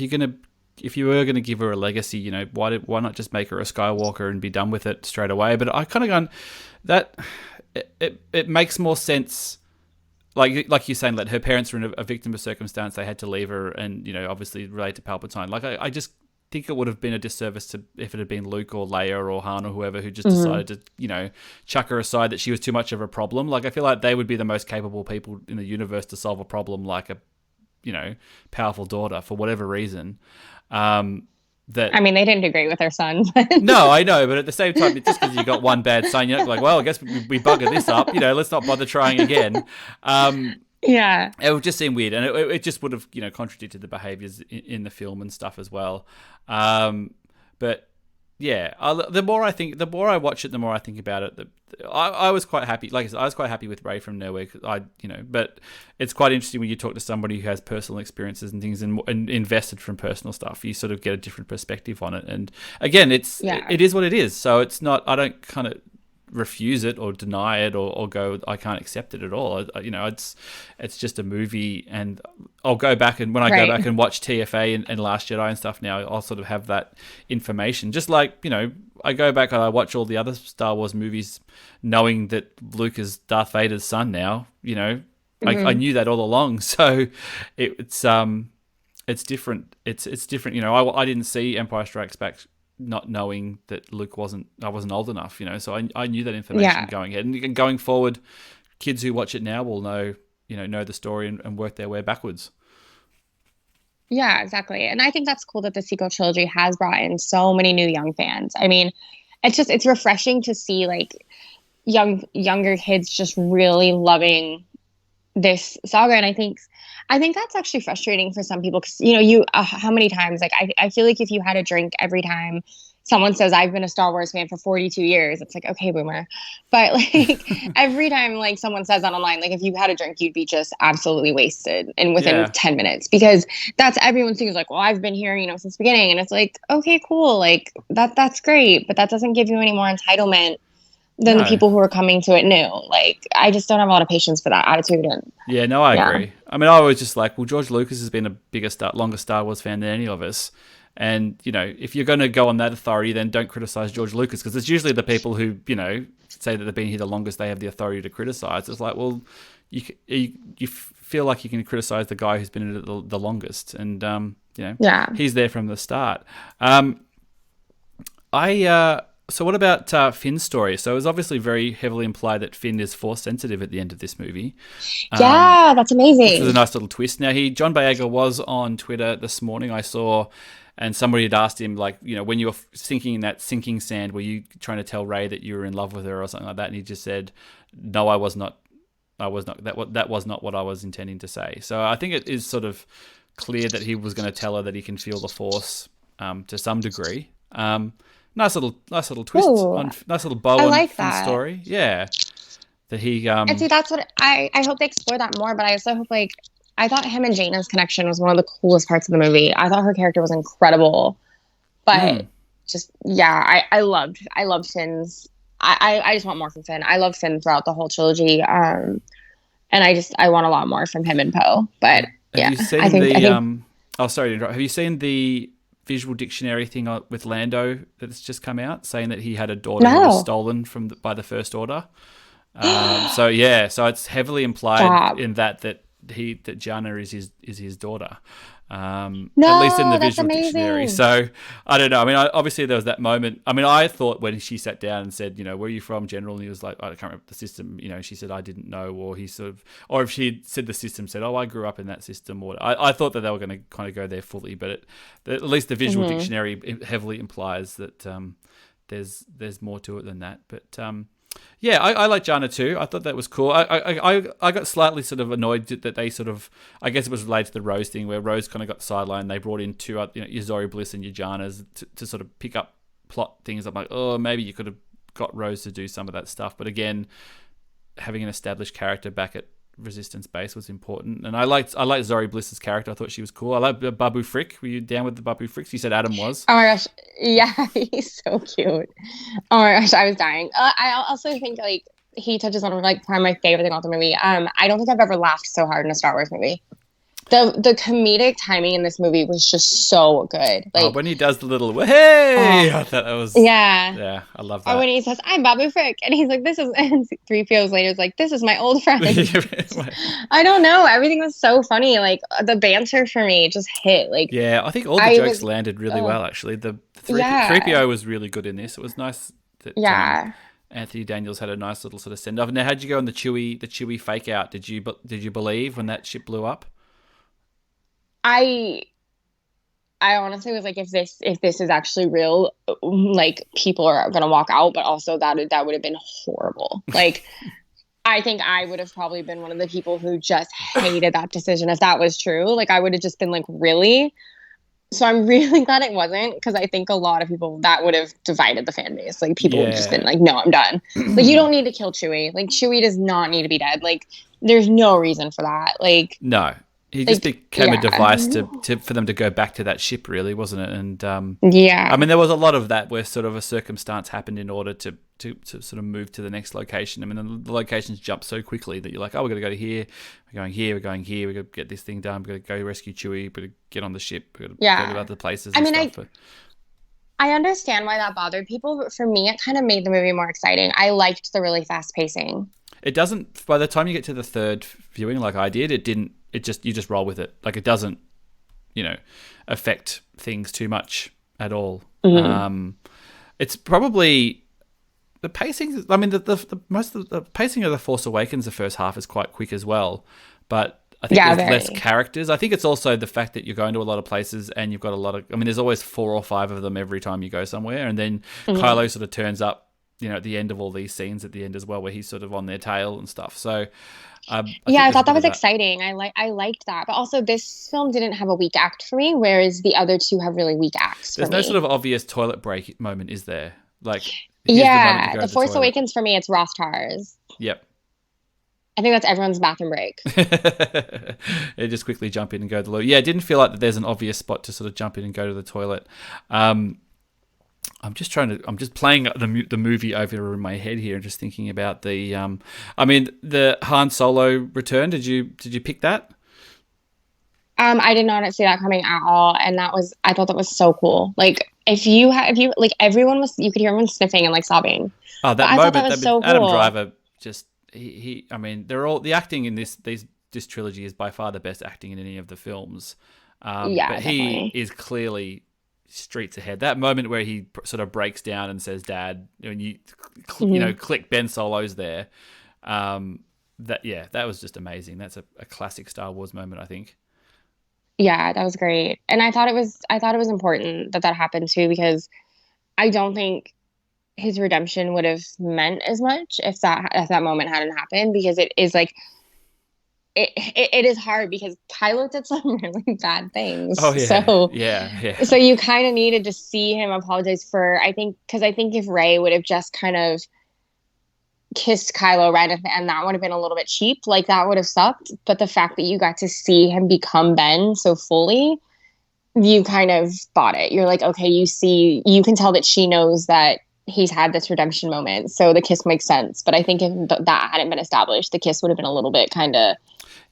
you were going to give her a legacy, why not just make her a Skywalker and be done with it straight away? But I kind of gone that it makes more sense. Like you're saying, that her parents were a victim of circumstance. They had to leave her, and obviously related to Palpatine. Like, I just think it would have been a disservice if it had been Luke or Leia or Han or whoever who just decided to chuck her aside, that she was too much of a problem. Like, I feel like they would be the most capable people in the universe to solve a problem like a powerful daughter, for whatever reason. That, I mean, they didn't agree with their son. No, I know, but at the same time, just because you got one bad son, you're not like, well, I guess we buggered this up. Let's not bother trying again. Yeah, it would just seem weird, and it just would have contradicted the behaviors in the film and stuff as well. But yeah, the more I watch it, the more I think about it. I was quite happy. Like I said, I was quite happy with Rey from Nowhere. But it's quite interesting when you talk to somebody who has personal experiences and things and invested from personal stuff. You sort of get a different perspective on it. And again, it is what it is. So it's not. I don't kind of refuse it or deny it or go, I can't accept it at all. It's just a movie, and I'll go back, and when I go back and watch TFA and Last Jedi and stuff now, I'll sort of have that information. Just like, I go back and I watch all the other Star Wars movies knowing that Luke is Darth Vader's son now, I knew that all along. So it's different. It's different. I didn't see Empire Strikes Back not knowing that I wasn't old enough, so I knew that information Yeah. going ahead. And going forward, kids who watch it now will know the story and work their way backwards. Yeah, exactly. And I think that's cool that the sequel trilogy has brought in so many new young fans. I mean, it's refreshing to see like younger kids just really loving this saga. And I think that's actually frustrating for some people because how many times like I feel like if you had a drink every time someone says I've been a Star Wars fan for 42 years, it's like, okay, boomer. But like every time like someone says that online, like if you had a drink, you'd be just absolutely wasted and within 10 minutes, because that's everyone thinks like, well, I've been here, since the beginning. And it's like, okay, cool. Like that's great. But that doesn't give you any more entitlement than the people who are coming to it new. Like, I just don't have a lot of patience for that attitude. And yeah, no, I agree. I mean, I was just like, well, George Lucas has been a longer Star Wars fan than any of us. And, if you're going to go on that authority, then don't criticize George Lucas, because it's usually the people who, say that they've been here the longest, they have the authority to criticize. It's like, well, you feel like you can criticize the guy who's been in it the longest. And, he's there from the start. So what about Finn's story? So it was obviously very heavily implied that Finn is force sensitive at the end of this movie. Yeah, that's amazing. Which was a nice little twist. Now, John Boyega was on Twitter this morning, I saw, and somebody had asked him, like, when you were sinking in that sinking sand, were you trying to tell Rey that you were in love with her or something like that? And he just said, no, I was not. That was not what I was intending to say. So I think it is sort of clear that he was going to tell her that he can feel the force to some degree. Nice little twist. Nice little bow on Finn's story. Yeah. That he and see, that's what I hope they explore that more. But I also hope, like, I thought him and Jaina's connection was one of the coolest parts of the movie. I thought her character was incredible. But I loved Finn's. I just want more from Finn. I love Finn throughout the whole trilogy. And I want a lot more from him and Poe. But have you seen oh, sorry to interrupt. Have you seen the visual dictionary thing with Lando that's just come out, saying that he had a daughter who was stolen by the First Order? So it's heavily implied in that Gianna is his daughter. At least in the visual dictionary. So I don't know. I mean, obviously there was that moment. I mean, I thought when she sat down and said, where are you from, General? And he was like, I can't remember the system. She said, I didn't know. Or if she said the system, said, oh, I grew up in that system. Or I thought that they were going to kind of go there fully, but at least the visual dictionary heavily implies that there's more to it than that. But I like Jana too. I thought that was cool. I got slightly sort of annoyed that they sort of, I guess it was related to the Rose thing, where Rose kind of got sidelined. They brought in two, your Zori Bliss and your Janas to sort of pick up plot things. I'm like, oh, maybe you could have got Rose to do some of that stuff. But again, having an established character back at Resistance Base was important. And I liked Zori Bliss's character. I thought she was cool. I like Babu Frick. Were you down with the Babu Fricks? You said Adam was. Oh my gosh. Yeah, he's so cute. Oh my gosh, I was dying. I also think like he touches on like probably my favorite thing about the movie. I don't think I've ever laughed so hard in a Star Wars movie. The comedic timing in this movie was just so good. Like when he does the little hey, I thought that was I love that. Or when he says I'm Babu Frick and he's like, this is, and 3PO's later is like, this is my old friend. I don't know, everything was so funny. Like the banter for me just hit. Like I think all the jokes landed really well. Actually, the 3PO was really good in this. It was nice that Anthony Daniels had a nice little sort of send off. Now, how'd you go on the Chewie fake out? Did you believe when that ship blew up? I honestly was like, if this is actually real, like people are gonna walk out, but also that would have been horrible. Like, I think I would have probably been one of the people who just hated that decision if that was true. Like, I would have just been like, really? So I'm really glad it wasn't, because I think a lot of people that would have divided the fan base. Like, people would have just been like, no, I'm done. Like, you don't need to kill Chewie. Like, Chewie does not need to be dead. Like, there's no reason for that. Like, no. He just became a device for them to go back to that ship, really, wasn't it? And I mean, there was a lot of that where sort of a circumstance happened in order to sort of move to the next location. I mean, the locations jump so quickly that you're like, oh, we're going to go here, we're going here, we're going here, we're going to get this thing done, we're going to go rescue Chewie, we're going to get on the ship, we're going to go to other places. I understand why that bothered people, but for me, it kind of made the movie more exciting. I liked the really fast pacing. It doesn't. By the time you get to the third viewing, like I did, it didn't. You just roll with it. Like, it doesn't, affect things too much at all. Mhm. It's probably the pacing. I mean, the most of the pacing of the Force Awakens, the first half is quite quick as well, but I think Yeah, there's less very. characters. I think it's also the fact that you're going to a lot of places and you've got a lot of. I mean, there's always 4 or 5 of them every time you go somewhere, and then Mhm. Kylo sort of turns up, at the end of all these scenes at the end as well, where he's sort of on their tail and stuff. So I Yeah, think I there's a thought that bit of was that. exciting. I liked that. But also this film didn't have a weak act for me, whereas the other two have really weak acts for There's no sort me. of obvious toilet break moment, is there? Like, here's the moment to Yeah, go The to the Force toilet. Awakens for me, it's Rothgar's. Yep. I think that's everyone's bathroom break. Yeah, just quickly jump in and go to the loo. Yeah, it didn't feel like that there's an obvious spot to sort of jump in and go to the toilet. Um, I'm just playing the movie over in my head here and just thinking about I mean, the Han Solo return. Did you pick that? I did not see that coming at all, and I thought that was so cool. Like if you like everyone was you could hear everyone sniffing and like sobbing, Oh, but that I thought that moment, was so Adam cool. Driver just he I mean, they're all the acting in this trilogy is by far the best acting in any of the films. Yeah, But he definitely. is clearly streets ahead. That moment where he sort of breaks down and says "Dad," and Hmm. click Ben Solo's there. That was just amazing. That's a classic Star Wars moment, I think. Yeah, that was great, and I thought it was important that that happened too because I don't think his redemption would have meant as much if that moment hadn't happened because it is like it is hard because Kylo did some really bad Oh things. yeah, yeah, yeah. So you kind of needed to see him apologize for I think because I think if Ray would have just kind of kissed Kylo right at the end, that would have been a little bit cheap. Like that would have sucked. But the fact that you got to see him become Ben so fully, you kind of bought it. You're like, okay, you can tell that she knows that he's had this redemption moment. So the kiss makes sense. But I think if that hadn't been established, the kiss would have been a little bit kind of, ugh.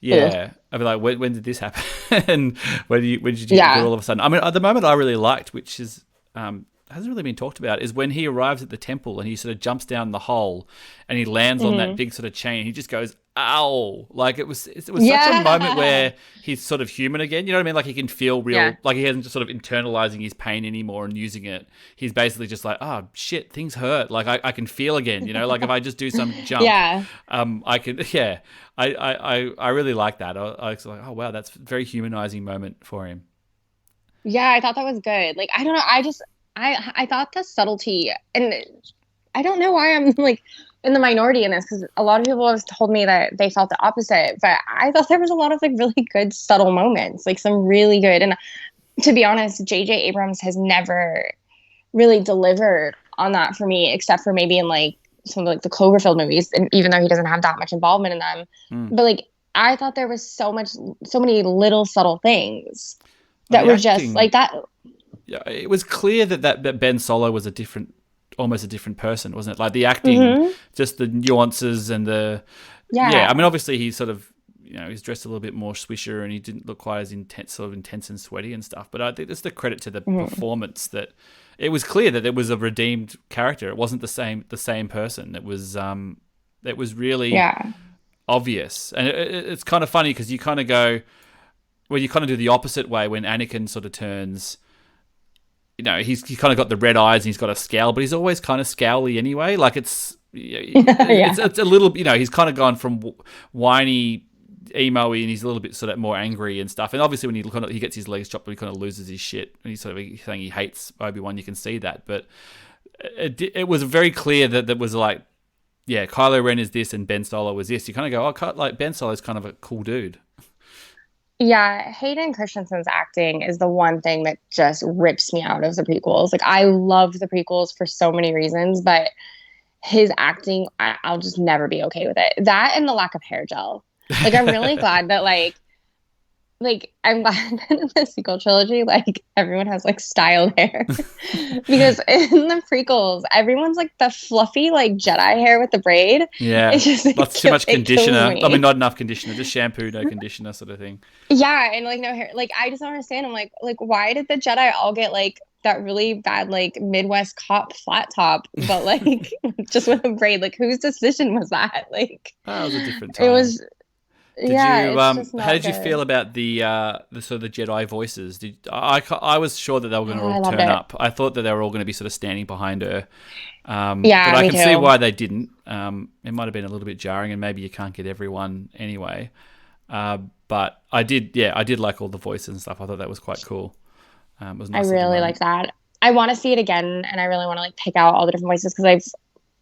Yeah, I'd be like, when did this happen? And when did you get good Yeah. all of a sudden? I mean, at the moment I really liked, which is hasn't really been talked about, is when he arrives at the temple and he sort of jumps down the hole and he lands on that Hmm. big sort of chain. He just goes, "Ow!" Like it was such a moment Yeah. where he's sort of human again. You know what I mean? Like he can feel Yeah. real. Like he hasn't just sort of internalizing his pain anymore and using it. He's basically just like, "Oh shit, things hurt. Like I can feel again." You know, like if I just do some jump, Yeah. I can. Yeah, I really like that. I was like, oh wow, that's a very humanizing moment for him. Yeah, I thought that was good. Like, I don't know. I thought the subtlety, and I don't know why I'm like in the minority in this because a lot of people have told me that they felt the opposite. But I thought there was a lot of like really good subtle moments, like some really good. And to be honest, J.J. Abrams has never really delivered on that for me, except for maybe in like some of like the Cloverfield movies, and even though he doesn't have that much involvement in them, Mm. but like I thought there was so many little subtle things Oh, that the were just acting. like that. Yeah, it was clear that Ben Solo was almost a different person, wasn't it? Like the acting, Hmm. just the nuances and the, yeah. I Yeah. mean, obviously he's sort of, he's dressed a little bit more swisher and he didn't look quite as intense and sweaty and stuff. But I think that's the credit to the Hmm. performance that it was clear that it was a redeemed character. It wasn't the same person. It was really Yeah. obvious, and it's kind of funny because you kind of go, well, you kind of do the opposite way when Anakin sort of turns. He's kind of got the red eyes and he's got a scowl, but he's always kind of scowly anyway. Like it's Yeah. it's a little, he's kind of gone from whiny, emo-y, and he's a little bit sort of more angry and stuff. And obviously, when he gets his legs chopped, he kind of loses his shit. And he's sort of saying he hates Obi-Wan. You can see that, but it was very clear that was like, yeah, Kylo Ren is this and Ben Solo was this. You kind of go, oh, like Ben Solo's kind of a cool dude. Yeah, Hayden Christensen's acting is the one thing that just rips me out of the prequels. Like I love the prequels for so many reasons, but his acting, I'll just never be okay with it. That and the lack of hair gel. Like I'm really glad that like I'm glad that in the sequel trilogy, like everyone has like styled hair. Because in the prequels, everyone's like the fluffy like Jedi hair with the braid. It Yeah, just lots too much it kills conditioner. I mean, me. not enough conditioner. Just shampoo, no conditioner, sort of thing. Yeah, and like no hair. Like I just don't understand. I'm like why did the Jedi all get like that really bad like Midwest cop flat top, but like just with a braid? Like whose decision was that? Like Oh, it was a different it time. was Did Yeah, you it's just how not did you good. feel about the sort of the Jedi voices? I was sure that they were going to Oh, all I loved turn it. up. I thought that they were all going to be sort of standing behind her. But Yeah, I me can see too. why they didn't. It might have been a little bit jarring, and maybe you can't get everyone anyway. But I did like all the voices and stuff. I thought that was quite cool. It was a I nice little really moment. like that. I want to see it again, and I really want to like pick out all the different voices because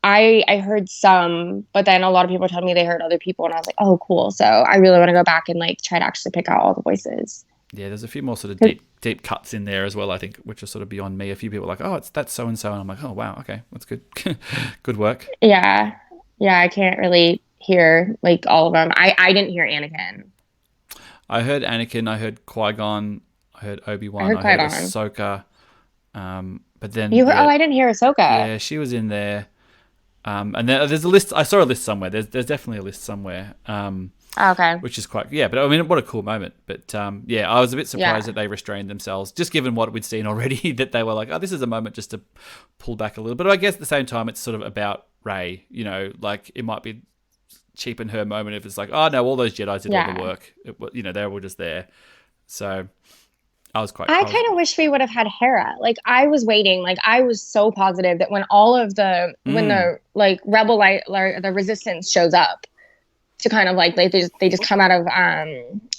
I heard some, but then a lot of people told me they heard other people, and I was like, oh, cool. So I really want to go back and like try to actually pick out all the voices. Yeah, there's a few more sort of deep cuts in there as well. I think, which are sort of beyond me. A few people are like, oh, it's that's so and so, and I'm like, oh wow, okay, that's good, good work. Yeah, yeah, I can't really hear like all of them. I didn't hear Anakin. I heard Anakin, I heard Qui Gon, I heard Obi I Wan, heard I heard Qui-Gon. Ahsoka. But then You heard? Oh, yeah, I didn't hear Ahsoka. yeah, she was in there. And then there's a list. I saw a list somewhere. There's definitely a list somewhere. Oh, okay. Which is quite yeah. But I mean, what a cool moment. But yeah, I was a bit surprised Yeah. that they restrained themselves, just given what we'd seen already. That they were like, oh, this is a moment just to pull back a little. But I guess at the same time, it's sort of about Rey. You know, like it might be cheapen her moment if it's like, oh no, all those Jedi did all the Yeah. work. You know, they were just there. So I was quite. I I was. kind of wish we would have had Hera. Like I was waiting. Like I was so positive that when all of when Mm, the like rebel light or the resistance shows up to kind of like they just come out of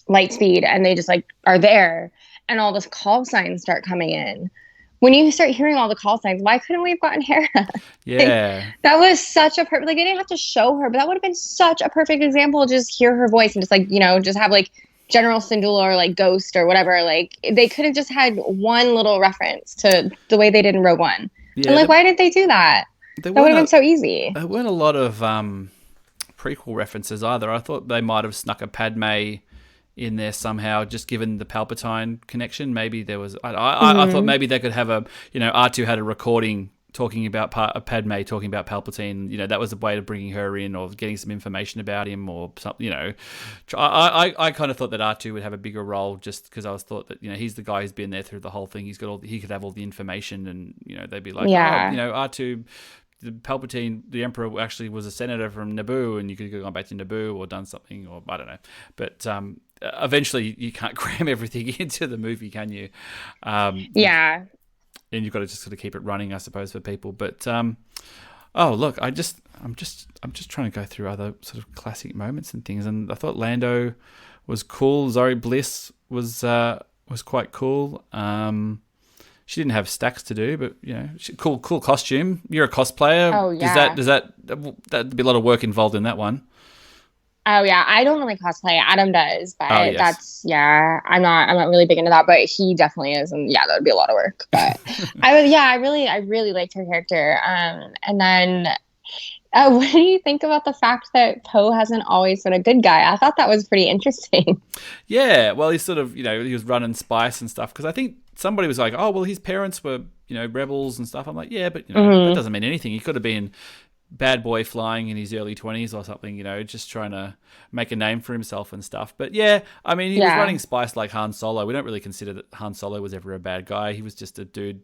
light speed and they just like are there and all those call signs start coming in. When you start hearing all the call signs, why couldn't we have gotten Hera? Like, yeah. that was such a perfect. Like they didn't have to show her, but that would have been such a perfect example. Just hear her voice and just like just have like General Syndulla or like Ghost or whatever. Like they could have just had one little reference to the way they did in Rogue One. And Yeah. like, why didn't they do that? There That would weren't have been a so easy. there weren't a lot of prequel references either. I thought they might have snuck a Padme in there somehow, just given the Palpatine connection. Maybe there was. I thought Hmm. maybe they could have R2 had a recording talking about Padme talking about Palpatine. You know, that was a way of bringing her in or getting some information about him or something. You know, I kind of thought that R2 would have a bigger role just because I was thought that he's the guy who's been there through the whole thing. He could have all the information and they'd be like, oh, Yeah. R2 the Palpatine, the Emperor actually was a senator from Naboo, and you could have gone back to Naboo or done something, or I don't know. But eventually, you can't cram everything into the movie, can you? Yeah. And you've got to just sort of keep it running, I suppose, for people. But oh, look, I'm just trying to go through other sort of classic moments and things, and I thought Lando was cool. Zoe Bliss was quite cool. She didn't have stacks to do, but cool costume. You're a cosplayer. Oh Does yeah. that'd be a lot of work involved in that one? Oh yeah. I don't really cosplay. Adam does, Oh but yes. that's yeah. I'm not really big into that, but he definitely is, and yeah, that would be a lot of work. But I really liked her character. And then what do you think about the fact that Poe hasn't always been a good guy? I thought that was pretty interesting. Yeah, well, he's sort of, he was running spice and stuff because I think somebody was like, oh, well, his parents were, rebels and stuff. I'm like, yeah, but, that Hmm. doesn't mean anything. He could have been bad boy flying in his early 20s or something, just trying to make a name for himself and stuff. But yeah, I mean, he was Yeah. running spice like Han Solo. We don't really consider that Han Solo was ever a bad guy. He was just a dude,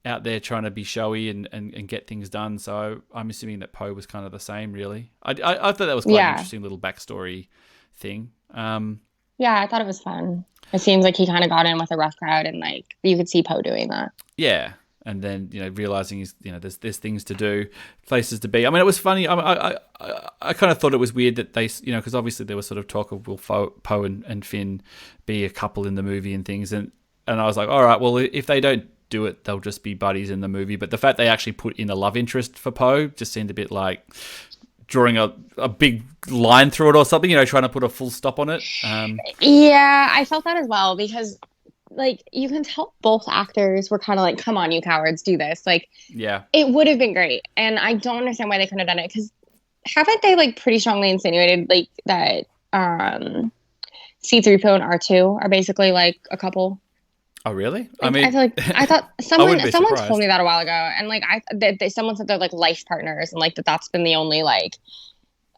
out there trying to be showy and get things done. So I'm assuming that Poe was kind of the same, really. I thought that was quite an Yeah. interesting little backstory thing. Yeah, I thought it was fun. It seems like he kind of got in with a rough crowd, and like you could see Poe doing that. Yeah, and then realizing he's there's things to do, places to be. I mean, it was funny. I kind of thought it was weird that they because obviously there was sort of talk of will Poe and Finn be a couple in the movie and things, and I was like, all right, well if they don't do it, they'll just be buddies in the movie. But the fact they actually put in a love interest for Poe just seemed a bit like drawing a big line through it or something, trying to put a full stop on it. Yeah, I felt that as well because like you can tell both actors were kind of like, "Come on, you cowards, do this!" Like Yeah. it would have been great, and I don't understand why they couldn't have done it because haven't they like pretty strongly insinuated like that C-3PO and R2 are basically like a couple? Oh, really? I Like, I mean, feel like I thought I wouldn't be someone told surprised. me that a while ago, and like someone said they're like life partners, and like that's been the only like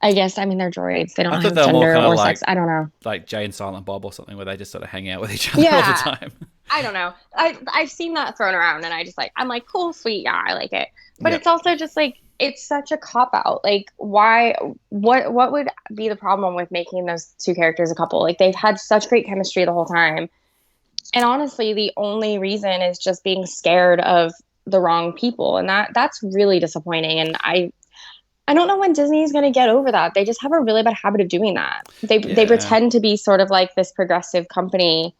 I guess I mean they're droids. They I don't thought have they were more gender kind of or sex. like I don't know. Jay and Silent Bob or something, where they just sort of hang out with each other all the Yeah, time. I don't know. I've seen that thrown around, and I'm like, cool, sweet, yeah, I like it. But Yeah. it's also just like it's such a cop out. Like, why? What would be the problem with making those two characters a couple? Like, they've had such great chemistry the whole time. And honestly, the only reason is just being scared of the wrong people, and that's really disappointing. And I don't know when Disney is going to get over that. They just have a really bad habit of doing that. They pretend to be sort of like this progressive company,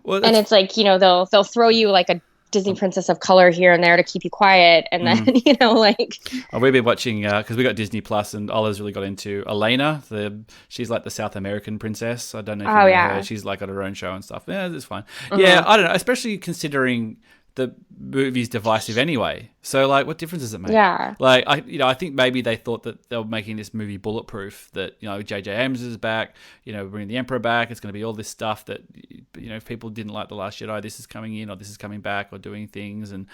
and it's like, you know, they'll throw you like a Disney princess of color here and there to keep you quiet, and then you know, like. We've been watching because we got Disney Plus, and Ola's really got into Elena. She's like the South American princess. I don't know if you know her. She's like got her own show and stuff. Yeah, it's fine. Yeah, I don't know. Especially considering the movie's divisive anyway. So like, what difference does it make? Yeah. Like I think maybe they thought that they were making this movie bulletproof. That, you know, J.J. Abrams is back. You know, bringing the Emperor back. It's going to be all this stuff that, you know, if people didn't like The Last Jedi, this is coming in, or this is coming back, or doing things, and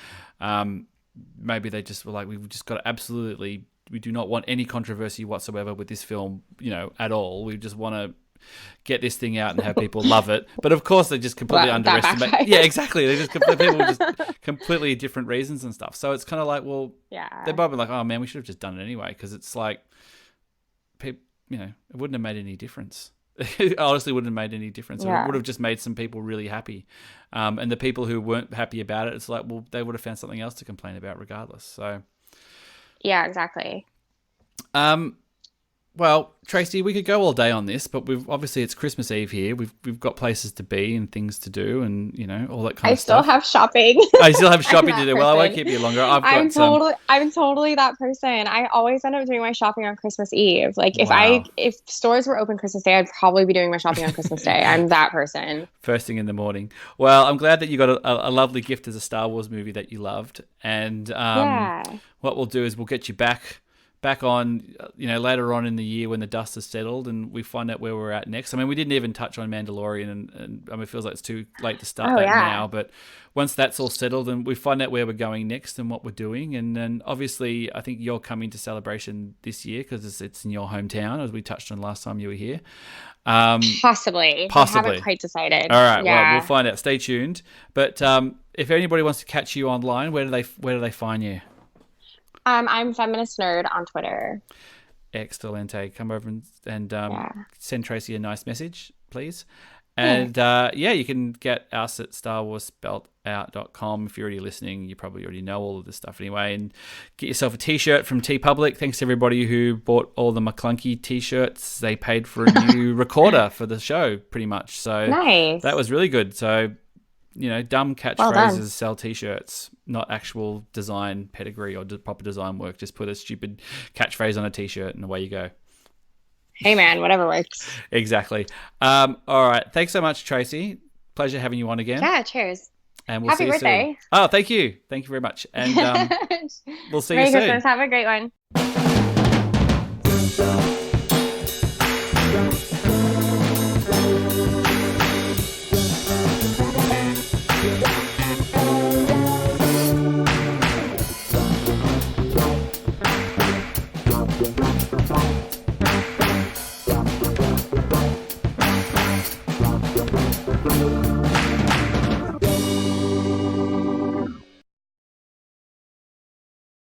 maybe they just were like, we've just got to absolutely. We do not want any controversy whatsoever with this film, you know, at all. We just want to get this thing out and have people love it. But of course, they just completely underestimate. Yeah, exactly. They just people just completely different reasons and stuff. So it's kind of like, well, they're probably like, oh man, we should have just done it anyway, because it's like, you know, it wouldn't have made any difference. It honestly wouldn't have made any difference. It would have just made some people really happy, and the people who weren't happy about it, it's like, well, they would have found something else to complain about regardless. So yeah, exactly. Well, Tracy, we could go all day on this, but obviously it's Christmas Eve here. We've got places to be and things to do, and, you know, all that kind of stuff. I still have shopping. I still have shopping to do. Person. Well, I won't keep you longer. I'm totally that person. I always end up doing my shopping on Christmas Eve. Like, if stores were open Christmas Day, I'd probably be doing my shopping on Christmas Day. I'm that person. First thing in the morning. Well, I'm glad that you got a lovely gift as a Star Wars movie that you loved, and what we'll do is we'll get you back on, you know, later on in the year when the dust has settled and we find out where we're at next. I mean, we didn't even touch on Mandalorian, and I mean, it feels like it's too late to start now, but once that's all settled and we find out where we're going next and what we're doing, and then obviously I think you're coming to Celebration this year because it's in your hometown, as we touched on last time you were here. Possibly. I haven't quite decided. All right, well, we'll find out. Stay tuned. But if anybody wants to catch you online, where do they find you? I'm Feminist Nerd on Twitter. Excelente. Come over and send Tracy a nice message, please. And you can get us at StarWarsSpeltOut.com. If you're already listening, you probably already know all of this stuff anyway. And get yourself a t-shirt from TeePublic. Thanks to everybody who bought all the McClunky t-shirts. They paid for a new recorder for the show, pretty much. So nice. That was really good. So, you know, dumb catchphrases sell t-shirts, not actual design pedigree or proper design work. Just put a stupid catchphrase on a t-shirt and away you go. Hey man, whatever works. Exactly. All right. Thanks so much, Tracy. Pleasure having you on again. Yeah, cheers. And we'll see you soon. Happy birthday. Oh, thank you. Thank you very much. And we'll see you soon. Merry Christmas. Have a great one. Thank you.